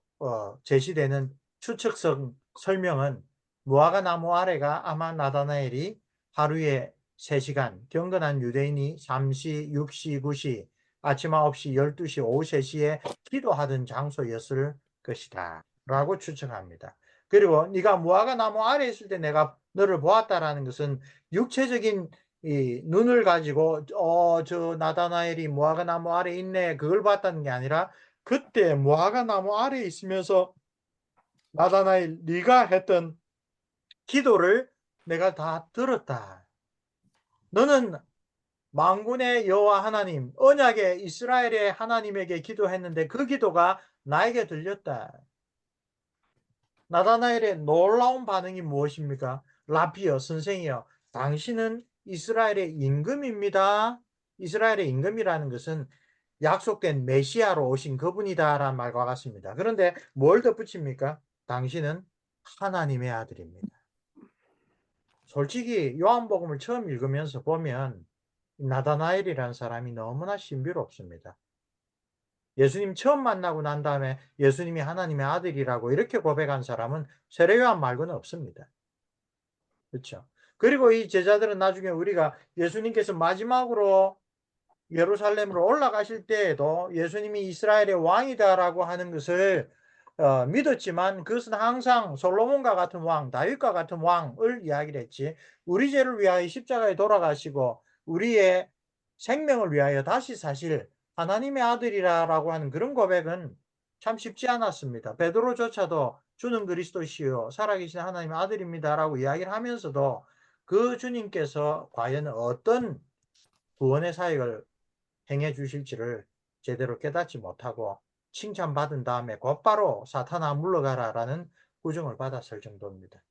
제시되는 추측성 설명은 무화과 나무 아래가 아마 나다나엘이 하루에 3시간 경건한 유대인이 3시, 6시, 9시, 아침 9시, 12시, 오후 3시에 기도하던 장소였을 것이다 라고 추측합니다. 그리고 네가 무화과 나무 아래에 있을 때 내가 너를 보았다라는 것은 육체적인 이 눈을 가지고 저 나다나엘이 무화과 나무 아래 있네 그걸 봤다는 게 아니라 그때 무화과 나무 아래 있으면서 나다나엘 네가 했던 기도를 내가 다 들었다. 너는 만군의 여호와 하나님 언약의 이스라엘의 하나님에게 기도했는데 그 기도가 나에게 들렸다. 나다나엘의 놀라운 반응이 무엇입니까? 라비어 선생이여 당신은 이스라엘의 임금입니다. 이스라엘의 임금이라는 것은 약속된 메시아로 오신 그분이다라는 말과 같습니다. 그런데 뭘 덧붙입니까? 당신은 하나님의 아들입니다. 솔직히 요한복음을 처음 읽으면서 보면 나다나엘이라는 사람이 너무나 신비롭습니다. 예수님 처음 만나고 난 다음에 예수님이 하나님의 아들이라고 이렇게 고백한 사람은 세례요한 말고는 없습니다. 그렇죠? 그리고 이 제자들은 나중에 우리가 예수님께서 마지막으로 예루살렘으로 올라가실 때에도 예수님이 이스라엘의 왕이다라고 하는 것을 믿었지만 그것은 항상 솔로몬과 같은 왕, 다윗과 같은 왕을 이야기를 했지 우리 죄를 위하여 십자가에 돌아가시고 우리의 생명을 위하여 다시 사실 하나님의 아들이라고 하는 그런 고백은 참 쉽지 않았습니다. 베드로조차도 주는 그리스도시요 살아계신 하나님의 아들입니다라고 이야기를 하면서도 그 주님께서 과연 어떤 구원의 사역을 행해 주실지를 제대로 깨닫지 못하고 칭찬받은 다음에 곧바로 사탄아 물러가라라는 구정을 받았을 정도입니다.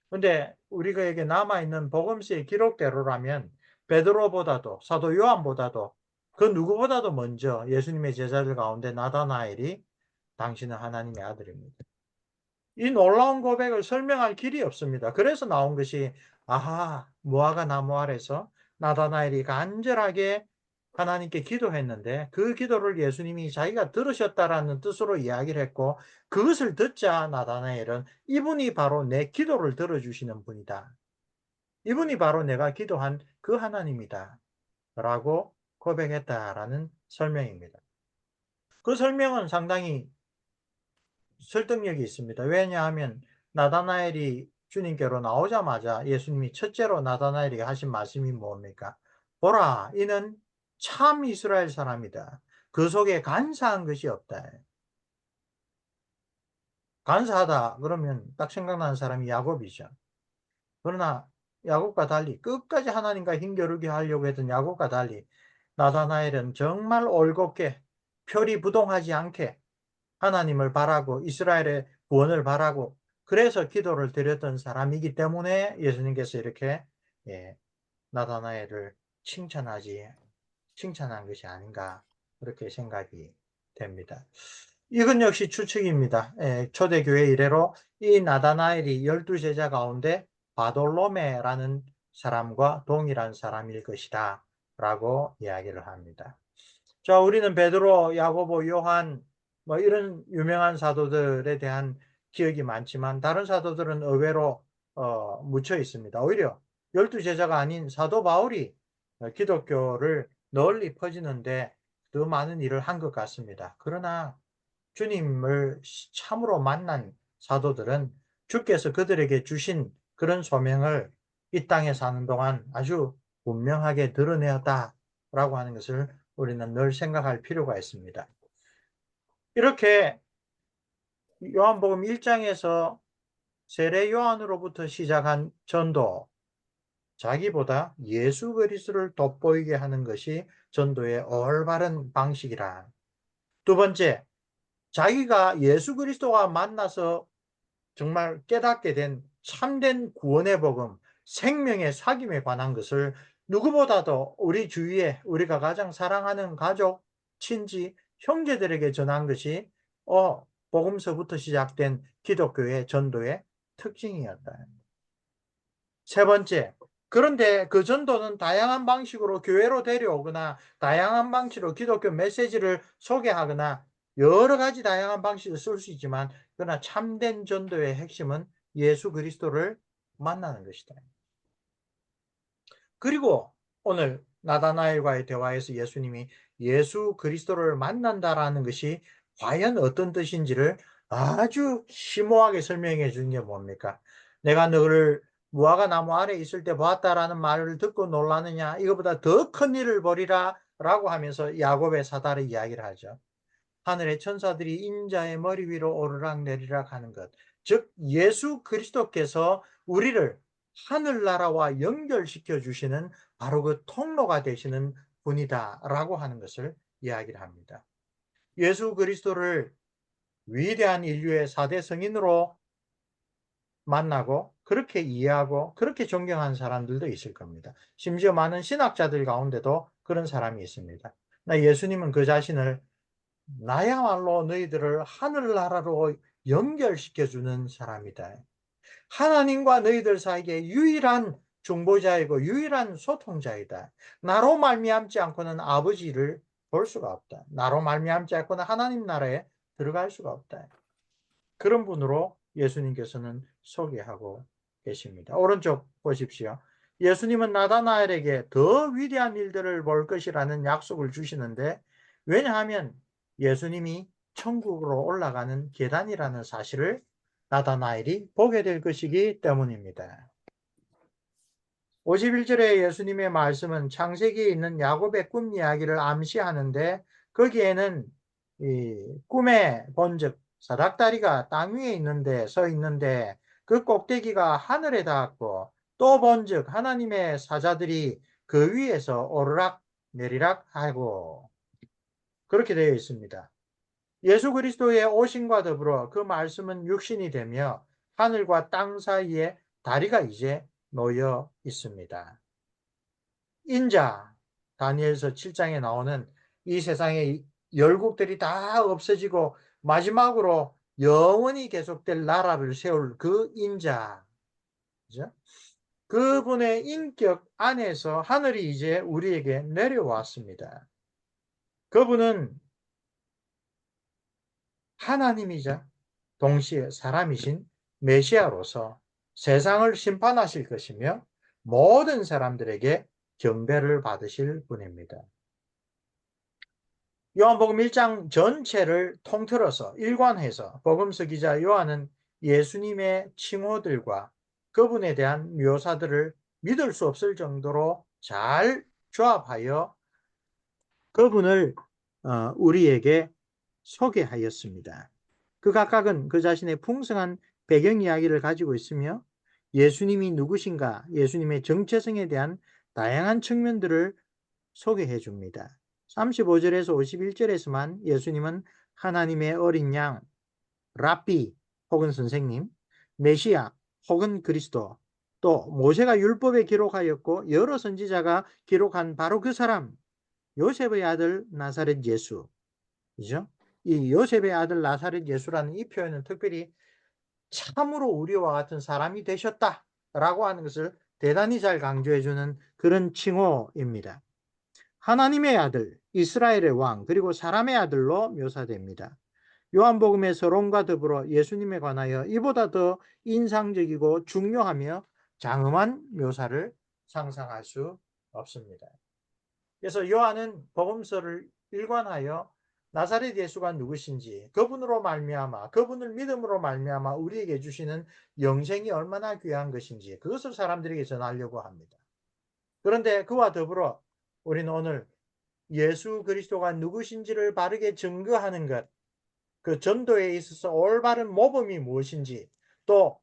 근데 우리에게 남아있는 복음서의 기록대로라면 베드로보다도 사도 요한보다도 그 누구보다도 먼저 예수님의 제자들 가운데 나다나엘이 당신은 하나님의 아들입니다. 이 놀라운 고백을 설명할 길이 없습니다. 그래서 나온 것이 아하 무화과 나무 아래서 나다나엘이 간절하게 하나님께 기도했는데 그 기도를 예수님이 자기가 들으셨다라는 뜻으로 이야기를 했고 그것을 듣자 나다나엘은 이분이 바로 내 기도를 들어주시는 분이다. 이분이 바로 내가 기도한 그 하나님이다. 라고 고백했다라는 설명입니다. 그 설명은 상당히 설득력이 있습니다. 왜냐하면 나다나엘이 주님께로 나오자마자 예수님이 첫째로 나다나엘에게 하신 말씀이 뭡니까? 보라, 이는 참 이스라엘 사람이다. 그 속에 간사한 것이 없다. 간사하다 그러면 딱 생각나는 사람이 야곱이죠. 그러나 야곱과 달리 끝까지 하나님과 힘겨루게 하려고 했던 야곱과 달리 나다나엘은 정말 올곧게 표리부동하지 않게 하나님을 바라고 이스라엘의 구원을 바라고 그래서 기도를 드렸던 사람이기 때문에 예수님께서 이렇게 나다나엘을 칭찬한 것이 아닌가 그렇게 생각이 됩니다. 이건 역시 추측입니다. 초대교회 이래로 이 나다나엘이 12제자 가운데 바돌로메라는 사람과 동일한 사람일 것이다 라고 이야기를 합니다. 자, 우리는 베드로, 야고보, 요한 뭐 이런 유명한 사도들에 대한 기억이 많지만 다른 사도들은 의외로 묻혀 있습니다. 오히려 12제자가 아닌 사도 바울이 기독교를 널리 퍼지는데 더 많은 일을 한 것 같습니다. 그러나 주님을 참으로 만난 사도들은 주께서 그들에게 주신 그런 소명을 이 땅에 사는 동안 아주 분명하게 드러내었다라고 하는 것을 우리는 늘 생각할 필요가 있습니다. 이렇게 요한복음 1장에서 세례 요한으로부터 시작한 전도, 자기보다 예수 그리스도를 돋보이게 하는 것이 전도의 올바른 방식이라. 두 번째, 자기가 예수 그리스도와 만나서 정말 깨닫게 된 참된 구원의 복음, 생명의 사귐에 관한 것을 누구보다도 우리 주위에 우리가 가장 사랑하는 가족, 친지, 형제들에게 전한 것이 복음서부터 시작된 기독교의 전도의 특징이었다. 세 번째, 그런데 그 전도는 다양한 방식으로 교회로 데려오거나 다양한 방식으로 기독교 메시지를 소개하거나 여러 가지 다양한 방식을 쓸 수 있지만, 그러나 참된 전도의 핵심은 예수 그리스도를 만나는 것이다. 그리고 오늘 나다나엘과의 대화에서 예수님이 예수 그리스도를 만난다라는 것이 과연 어떤 뜻인지를 아주 심오하게 설명해 주는 게 뭡니까? 내가 너를 무화과 나무 아래 있을 때 보았다라는 말을 듣고 놀라느냐? 이거보다 더 큰 일을 벌이라 라고 하면서 야곱의 사다리 이야기를 하죠. 하늘의 천사들이 인자의 머리 위로 오르락내리락 하는 것. 즉 예수 그리스도께서 우리를 하늘나라와 연결시켜 주시는 바로 그 통로가 되시는 분이다라고 하는 것을 이야기를 합니다. 예수 그리스도를 위대한 인류의 4대 성인으로 만나고 그렇게 이해하고 그렇게 존경한 사람들도 있을 겁니다. 심지어 많은 신학자들 가운데도 그런 사람이 있습니다. 나 예수님은 그 자신을 나야말로 너희들을 하늘나라로 연결시켜주는 사람이다. 하나님과 너희들 사이에 유일한 중보자이고 유일한 소통자이다. 나로 말미암지 않고는 아버지를 볼 수가 없다. 나로 말미암지 않고는 하나님 나라에 들어갈 수가 없다. 그런 분으로 예수님께서는 소개하고 계십니다. 오른쪽 보십시오. 예수님은 나다나엘에게 더 위대한 일들을 볼 것이라는 약속을 주시는데, 왜냐하면 예수님이 천국으로 올라가는 계단이라는 사실을 나다나엘이 보게 될 것이기 때문입니다. 51절에 예수님의 말씀은 창세기에 있는 야곱의 꿈 이야기를 암시하는데, 거기에는 이 꿈에 본즉 사닥다리가 땅 위에 있는데 서 있는데 그 꼭대기가 하늘에 닿았고, 또 본즉 하나님의 사자들이 그 위에서 오르락 내리락 하고, 그렇게 되어 있습니다. 예수 그리스도의 오심과 더불어 그 말씀은 육신이 되며 하늘과 땅 사이에 다리가 이제 놓여 있습니다. 인자, 다니엘서 7장에 나오는 이 세상의 열국들이 다 없어지고 마지막으로 영원히 계속될 나라를 세울 그 인자, 그죠? 그분의 인격 안에서 하늘이 이제 우리에게 내려왔습니다. 그분은 하나님이자 동시에 사람이신 메시아로서 세상을 심판하실 것이며 모든 사람들에게 경배를 받으실 분입니다. 요한복음 1장 전체를 통틀어서 일관해서 복음서 기자 요한은 예수님의 칭호들과 그분에 대한 묘사들을 믿을 수 없을 정도로 잘 조합하여 그분을 우리에게 소개하였습니다. 그 각각은 그 자신의 풍성한 배경 이야기를 가지고 있으며 예수님이 누구신가, 예수님의 정체성에 대한 다양한 측면들을 소개해 줍니다. 35절에서 51절에서만 예수님은 하나님의 어린 양, 랍비 혹은 선생님, 메시아 혹은 그리스도, 또 모세가 율법에 기록하였고 여러 선지자가 기록한 바로 그 사람, 요셉의 아들 나사렛 예수, 그죠? 이 요셉의 아들 나사렛 예수라는 이 표현은 특별히 참으로 우리와 같은 사람이 되셨다라고 하는 것을 대단히 잘 강조해주는 그런 칭호입니다. 하나님의 아들, 이스라엘의 왕, 그리고 사람의 아들로 묘사됩니다. 요한복음의 서론과 더불어 예수님에 관하여 이보다 더 인상적이고 중요하며 장엄한 묘사를 상상할 수 없습니다. 그래서 요한은 복음서를 일관하여 나사렛 예수가 누구신지, 그분으로 말미암아, 그분을 믿음으로 말미암아 우리에게 주시는 영생이 얼마나 귀한 것인지 그것을 사람들에게 전하려고 합니다. 그런데 그와 더불어 우리는 오늘 예수 그리스도가 누구신지를 바르게 증거하는 것, 그 전도에 있어서 올바른 모범이 무엇인지, 또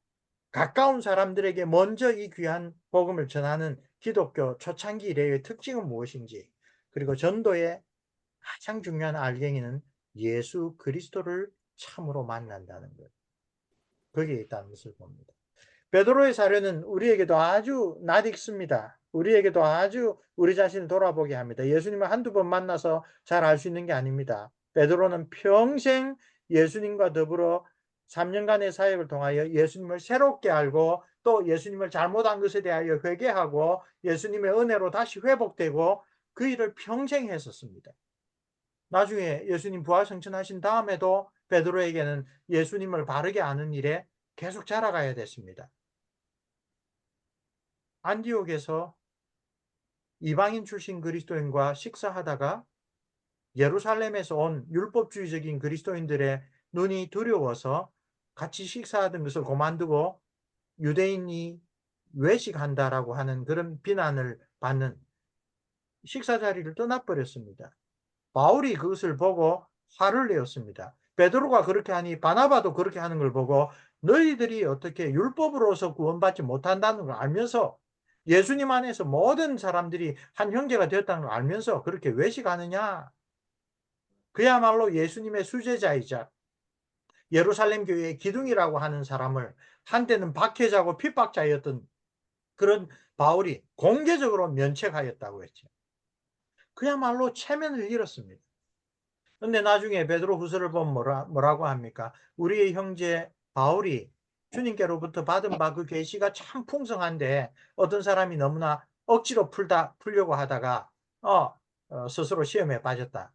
가까운 사람들에게 먼저 이 귀한 복음을 전하는 기독교 초창기 이래의 특징은 무엇인지, 그리고 전도의 가장 중요한 알갱이는 예수 그리스도를 참으로 만난다는 것, 거기에 있다는 것을 봅니다. 베드로의 사례는 우리에게도 아주 낯익습니다. 우리에게도 아주 우리 자신을 돌아보게 합니다. 예수님을 한두 번 만나서 잘 알 수 있는 게 아닙니다. 베드로는 평생 예수님과 더불어 3년간의 사역을 통하여 예수님을 새롭게 알고 또 예수님을 잘못한 것에 대하여 회개하고 예수님의 은혜로 다시 회복되고 그 일을 평생 했었습니다. 나중에 예수님 부활승천하신 다음에도 베드로에게는 예수님을 바르게 아는 일에 계속 자라가야 됐습니다. 안디옥에서 이방인 출신 그리스도인과 식사하다가 예루살렘에서 온 율법주의적인 그리스도인들의 눈이 두려워서 같이 식사하던 것을 그만두고 유대인이 외식한다라고 하는 그런 비난을 받는 식사 자리를 떠나버렸습니다. 바울이 그것을 보고 화를 내었습니다. 베드로가 그렇게 하니 바나바도 그렇게 하는 걸 보고 너희들이 어떻게 율법으로서 구원받지 못한다는 걸 알면서 예수님 안에서 모든 사람들이 한 형제가 되었다는 걸 알면서 그렇게 외식하느냐? 그야말로 예수님의 수제자이자 예루살렘 교회의 기둥이라고 하는 사람을 한때는 박해자고 핍박자였던 그런 바울이 공개적으로 면책하였다고 했죠. 그야말로 체면을 잃었습니다. 근데 나중에 베드로후서를 보면 뭐라고 합니까? 우리의 형제 바울이 주님께로부터 받은 바 그 계시가 참 풍성한데 어떤 사람이 너무나 억지로 풀려고 하다가 스스로 시험에 빠졌다.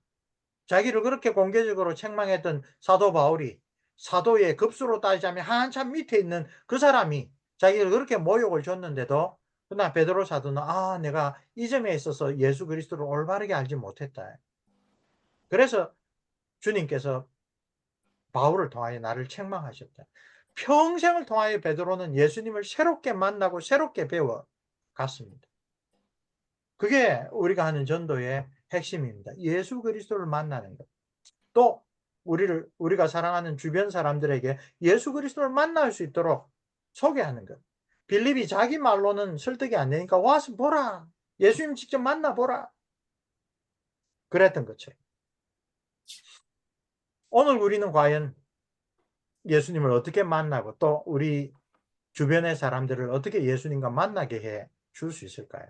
자기를 그렇게 공개적으로 책망했던 사도 바울이 사도의 급수로 따지자면 한참 밑에 있는 그 사람이 자기를 그렇게 모욕을 줬는데도 그러나 베드로 사도는 내가 이 점에 있어서 예수 그리스도를 올바르게 알지 못했다. 그래서 주님께서 바울을 통하여 나를 책망하셨다. 평생을 통하여 베드로는 예수님을 새롭게 만나고 새롭게 배워 갔습니다. 그게 우리가 하는 전도의 핵심입니다. 예수 그리스도를 만나는 것. 또 우리가 사랑하는 주변 사람들에게 예수 그리스도를 만날 수 있도록 소개하는 것. 빌립이 자기 말로는 설득이 안 되니까 와서 보라. 예수님 직접 만나보라. 그랬던 것처럼. 오늘 우리는 과연 예수님을 어떻게 만나고 또 우리 주변의 사람들을 어떻게 예수님과 만나게 해 줄 수 있을까요?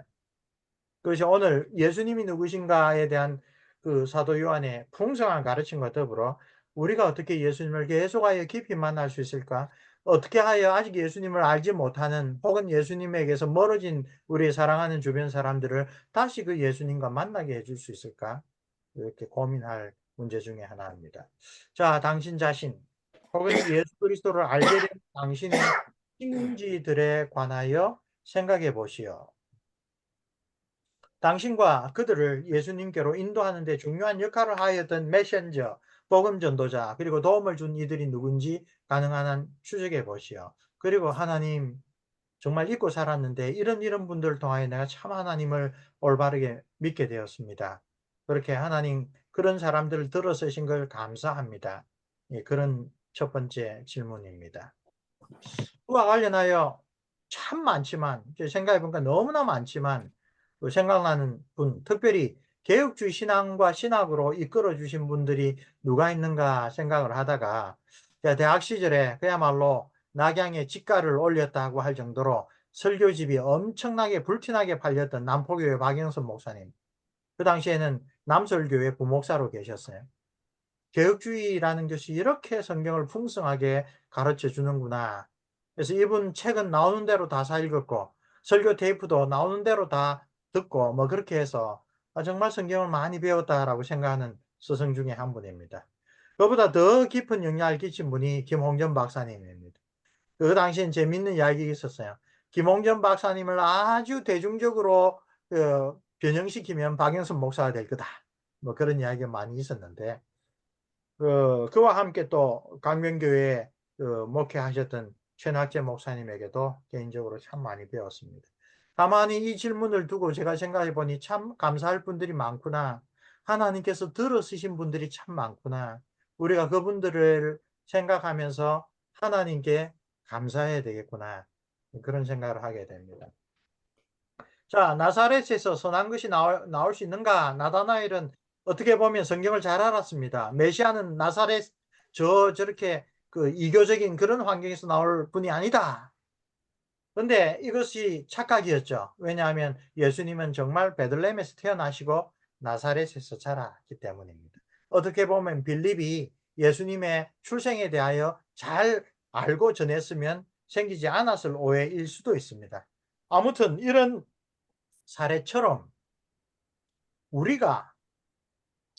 그것이 오늘 예수님이 누구신가에 대한 그 사도 요한의 풍성한 가르침과 더불어 우리가 어떻게 예수님을 계속하여 깊이 만날 수 있을까? 어떻게 하여 아직 예수님을 알지 못하는 혹은 예수님에게서 멀어진 우리의 사랑하는 주변 사람들을 다시 그 예수님과 만나게 해줄 수 있을까? 이렇게 고민할 문제 중에 하나입니다. 자, 당신 자신 혹은 예수 그리스도를 알게 된 당신의 친지들에 관하여 생각해 보시오. 당신과 그들을 예수님께로 인도하는 데 중요한 역할을 하였던 메신저, 복음 전도자, 그리고 도움을 준 이들이 누군지 가능한 한 추적해 보시오. 그리고 하나님 정말 잊고 살았는데 이런 분들을 통하여 내가 참 하나님을 올바르게 믿게 되었습니다. 그렇게 하나님 그런 사람들을 들어 쓰신 걸 감사합니다. 예, 그런 첫 번째 질문입니다. 그와 관련하여 참 많지만 생각해 보니까 너무나 많지만 생각나는 분, 특별히 개혁주의 신앙과 신학으로 이끌어 주신 분들이 누가 있는가 생각을 하다가 제가 대학 시절에 그야말로 낙양에 집가를 올렸다고 할 정도로 설교집이 엄청나게 불티나게 팔렸던 남포교회 박영선 목사님. 그 당시에는 남설교회 부목사로 계셨어요. 개혁주의라는 것이 이렇게 성경을 풍성하게 가르쳐 주는구나. 그래서 이분 책은 나오는 대로 다 읽었고 설교 테이프도 나오는 대로 다 듣고 뭐 그렇게 해서 정말 성경을 많이 배웠다라고 생각하는 스승 중에 한 분입니다. 그보다 더 깊은 영향을 끼친 분이 김홍전 박사님입니다. 그 당시엔 재밌는 이야기가 있었어요. 김홍전 박사님을 아주 대중적으로 변형시키면 박영선 목사가 될 거다. 뭐 그런 이야기가 많이 있었는데 그와 함께 또 강변교회에 목회하셨던 최낙재 목사님에게도 개인적으로 참 많이 배웠습니다. 가만히 이 질문을 두고 제가 생각해 보니 참 감사할 분들이 많구나. 하나님께서 들어 쓰신 분들이 참 많구나. 우리가 그분들을 생각하면서 하나님께 감사해야 되겠구나. 그런 생각을 하게 됩니다. 자, 나사렛에서 선한 것이 나올 수 있는가? 나다나엘은 어떻게 보면 성경을 잘 알았습니다. 메시아는 나사렛 저렇게 그 이교적인 그런 환경에서 나올 분이 아니다. 근데 이것이 착각이었죠. 왜냐하면 예수님은 정말 베들레헴에서 태어나시고 나사렛에서 자랐기 때문입니다. 어떻게 보면 빌립이 예수님의 출생에 대하여 잘 알고 전했으면 생기지 않았을 오해일 수도 있습니다. 아무튼 이런 사례처럼 우리가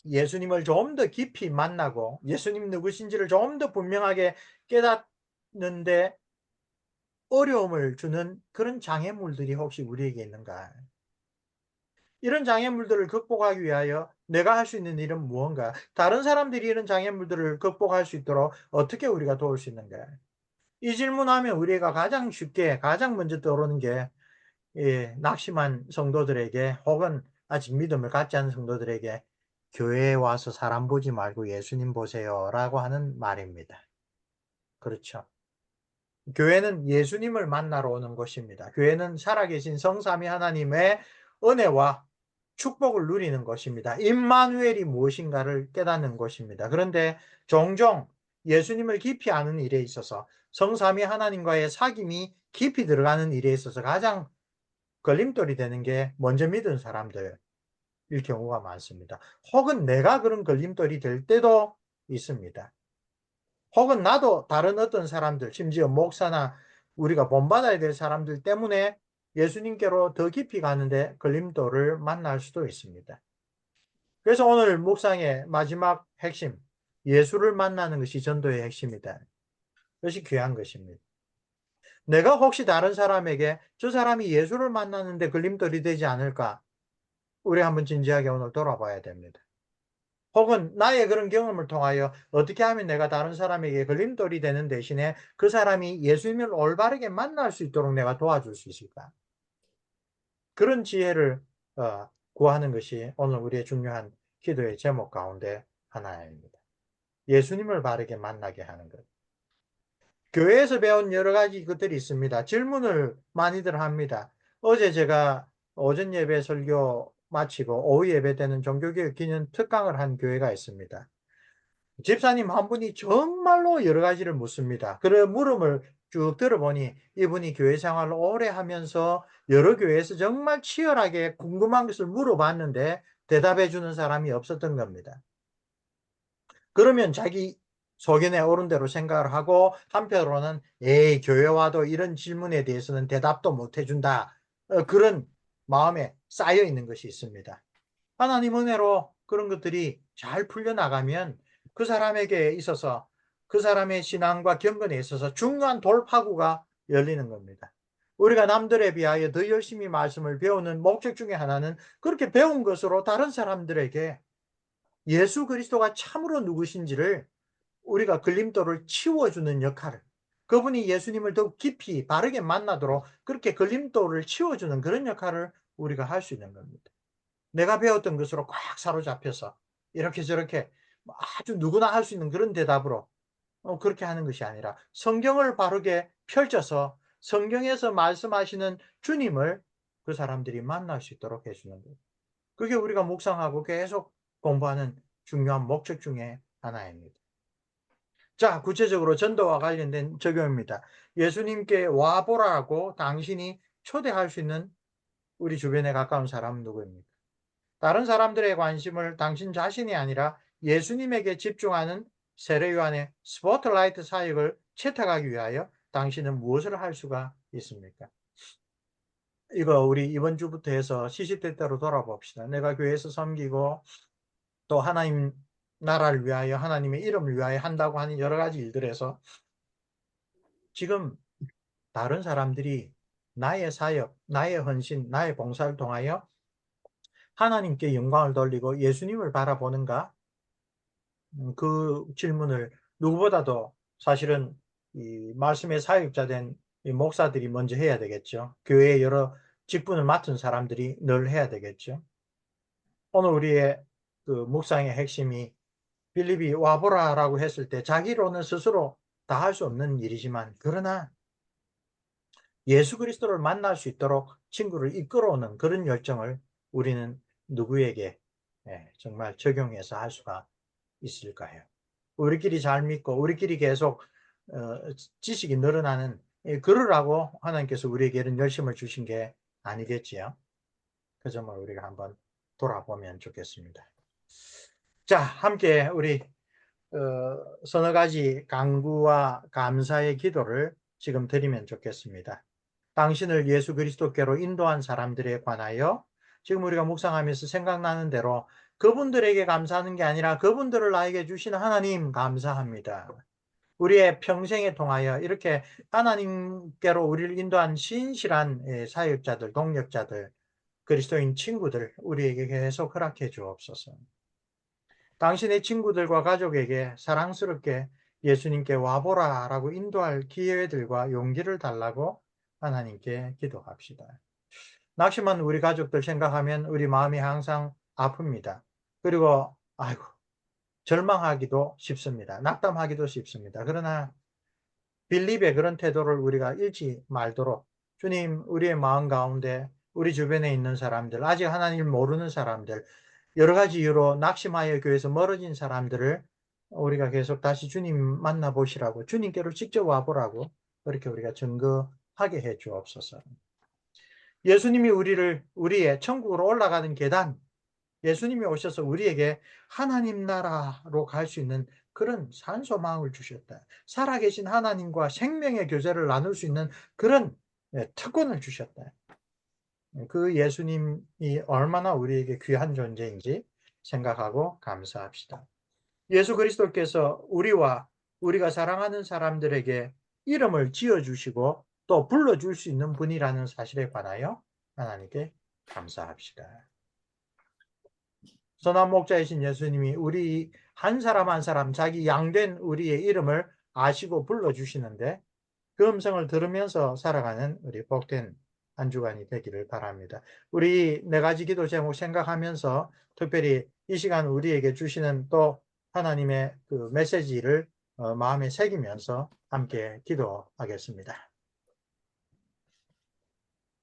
예수님을 좀 더 깊이 만나고 예수님 누구신지를 좀 더 분명하게 깨닫는데 어려움을 주는 그런 장애물들이 혹시 우리에게 있는가? 이런 장애물들을 극복하기 위하여 내가 할 수 있는 일은 무언가? 다른 사람들이 이런 장애물들을 극복할 수 있도록 어떻게 우리가 도울 수 있는가? 이 질문하면 우리가 가장 쉽게 가장 먼저 떠오르는 게 낙심한 성도들에게 혹은 아직 믿음을 갖지 않은 성도들에게 "교회에 와서 사람 보지 말고 예수님 보세요."라고 하는 말입니다. 그렇죠. 교회는 예수님을 만나러 오는 곳입니다. 교회는 살아계신 성삼위 하나님의 은혜와 축복을 누리는 것입니다. 임마누엘이 무엇인가를 깨닫는 것입니다. 그런데 종종 예수님을 깊이 아는 일에 있어서 성삼위 하나님과의 사귐이 깊이 들어가는 일에 있어서 가장 걸림돌이 되는 게 먼저 믿은 사람들일 경우가 많습니다. 혹은 내가 그런 걸림돌이 될 때도 있습니다. 혹은 나도 다른 어떤 사람들, 심지어 목사나 우리가 본받아야 될 사람들 때문에 예수님께로 더 깊이 가는데 걸림돌을 만날 수도 있습니다. 그래서 오늘 묵상의 마지막 핵심, 예수를 만나는 것이 전도의 핵심이다. 그것이 귀한 것입니다. 내가 혹시 다른 사람에게 저 사람이 예수를 만나는데 걸림돌이 되지 않을까? 우리 한번 진지하게 오늘 돌아봐야 됩니다. 혹은 나의 그런 경험을 통하여 어떻게 하면 내가 다른 사람에게 걸림돌이 되는 대신에 그 사람이 예수님을 올바르게 만날 수 있도록 내가 도와줄 수 있을까? 그런 지혜를 구하는 것이 오늘 우리의 중요한 기도의 제목 가운데 하나입니다. 예수님을 바르게 만나게 하는 것. 교회에서 배운 여러 가지 것들이 있습니다. 질문을 많이들 합니다. 어제 제가 오전 예배 설교 마치고 오후 예배 때는 종교개혁 기념 특강을 한 교회가 있습니다. 집사님 한 분이 정말로 여러 가지를 묻습니다. 그런 물음을 쭉 들어보니 이분이 교회 생활을 오래 하면서 여러 교회에서 정말 치열하게 궁금한 것을 물어봤는데 대답해 주는 사람이 없었던 겁니다. 그러면 자기 소견에 오른 대로 생각을 하고 한편으로는 에이, 교회 와도 이런 질문에 대해서는 대답도 못 해준다. 그런 마음에 쌓여 있는 것이 있습니다. 하나님 은혜로 그런 것들이 잘 풀려나가면 그 사람에게 있어서 그 사람의 신앙과 경건에 있어서 중요한 돌파구가 열리는 겁니다. 우리가 남들에 비하여 더 열심히 말씀을 배우는 목적 중에 하나는 그렇게 배운 것으로 다른 사람들에게 예수 그리스도가 참으로 누구신지를 우리가 걸림돌을 치워주는 역할을, 그분이 예수님을 더욱 깊이 바르게 만나도록 그렇게 걸림돌을 치워주는 그런 역할을 우리가 할 수 있는 겁니다. 내가 배웠던 것으로 꽉 사로잡혀서 이렇게 저렇게 아주 누구나 할 수 있는 그런 대답으로 그렇게 하는 것이 아니라 성경을 바르게 펼쳐서 성경에서 말씀하시는 주님을 그 사람들이 만날 수 있도록 해 주는 거예요. 그게 우리가 묵상하고 계속 공부하는 중요한 목적 중에 하나입니다. 자, 구체적으로 전도와 관련된 적용입니다. 예수님께 와 보라고 당신이 초대할 수 있는 우리 주변에 가까운 사람은 누구입니까? 다른 사람들의 관심을 당신 자신이 아니라 예수님에게 집중하는 세례 요한의 스포트라이트 사역을 채택하기 위하여 당신은 무엇을 할 수가 있습니까? 이거 우리 이번 주부터 해서 시시때때로 돌아봅시다. 내가 교회에서 섬기고 또 하나님 나라를 위하여 하나님의 이름을 위하여 한다고 하는 여러 가지 일들에서 지금 다른 사람들이 나의 사역, 나의 헌신, 나의 봉사를 통하여 하나님께 영광을 돌리고 예수님을 바라보는가? 그 질문을 누구보다도 사실은 이 말씀의 사역자 된 이 목사들이 먼저 해야 되겠죠. 교회의 여러 직분을 맡은 사람들이 늘 해야 되겠죠. 오늘 우리의 그 묵상의 핵심이 빌립이 와보라라고 했을 때 자기로는 스스로 다 할 수 없는 일이지만 그러나 예수 그리스도를 만날 수 있도록 친구를 이끌어오는 그런 열정을 우리는 누구에게 정말 적용해서 할 수가 있을까요? 우리끼리 잘 믿고 우리끼리 계속 지식이 늘어나는 그러라고 하나님께서 우리에게 이런 열심을 주신 게 아니겠지요. 그 점을 우리가 한번 돌아보면 좋겠습니다. 자, 함께 우리 서너 가지 간구와 감사의 기도를 지금 드리면 좋겠습니다. 당신을 예수 그리스도께로 인도한 사람들에 관하여 지금 우리가 묵상하면서 생각나는 대로 그분들에게 감사하는 게 아니라 그분들을 나에게 주신 하나님 감사합니다. 우리의 평생에 통하여 이렇게 하나님께로 우리를 인도한 신실한 사역자들, 동력자들, 그리스도인 친구들 우리에게 계속 허락해 주옵소서. 당신의 친구들과 가족에게 사랑스럽게 예수님께 와보라 라고 인도할 기회들과 용기를 달라고 하나님께 기도합시다. 낙심한 우리 가족들 생각하면 우리 마음이 항상 아픕니다. 그리고 아이고 절망하기도 쉽습니다. 낙담하기도 쉽습니다. 그러나 빌립의 그런 태도를 우리가 잃지 말도록 주님, 우리의 마음 가운데 우리 주변에 있는 사람들, 아직 하나님을 모르는 사람들, 여러 가지 이유로 낙심하여 교회에서 멀어진 사람들을 우리가 계속 다시 주님 만나보시라고, 주님께로 직접 와보라고 그렇게 우리가 증거하게 해 주옵소서. 예수님이 우리의 천국으로 올라가는 계단, 예수님이 오셔서 우리에게 하나님 나라로 갈 수 있는 그런 산소망을 주셨다. 살아계신 하나님과 생명의 교제를 나눌 수 있는 그런 특권을 주셨다. 그 예수님이 얼마나 우리에게 귀한 존재인지 생각하고 감사합시다. 예수 그리스도께서 우리와 우리가 사랑하는 사람들에게 이름을 지어주시고 또 불러줄 수 있는 분이라는 사실에 관하여 하나님께 감사합시다. 선한 목자이신 예수님이 우리 한 사람 한 사람 자기 양된 우리의 이름을 아시고 불러주시는데 그 음성을 들으면서 살아가는 우리 복된 한 주간이 되기를 바랍니다. 우리 네 가지 기도 제목 생각하면서 특별히 이 시간 우리에게 주시는 또 하나님의 그 메시지를 마음에 새기면서 함께 기도하겠습니다.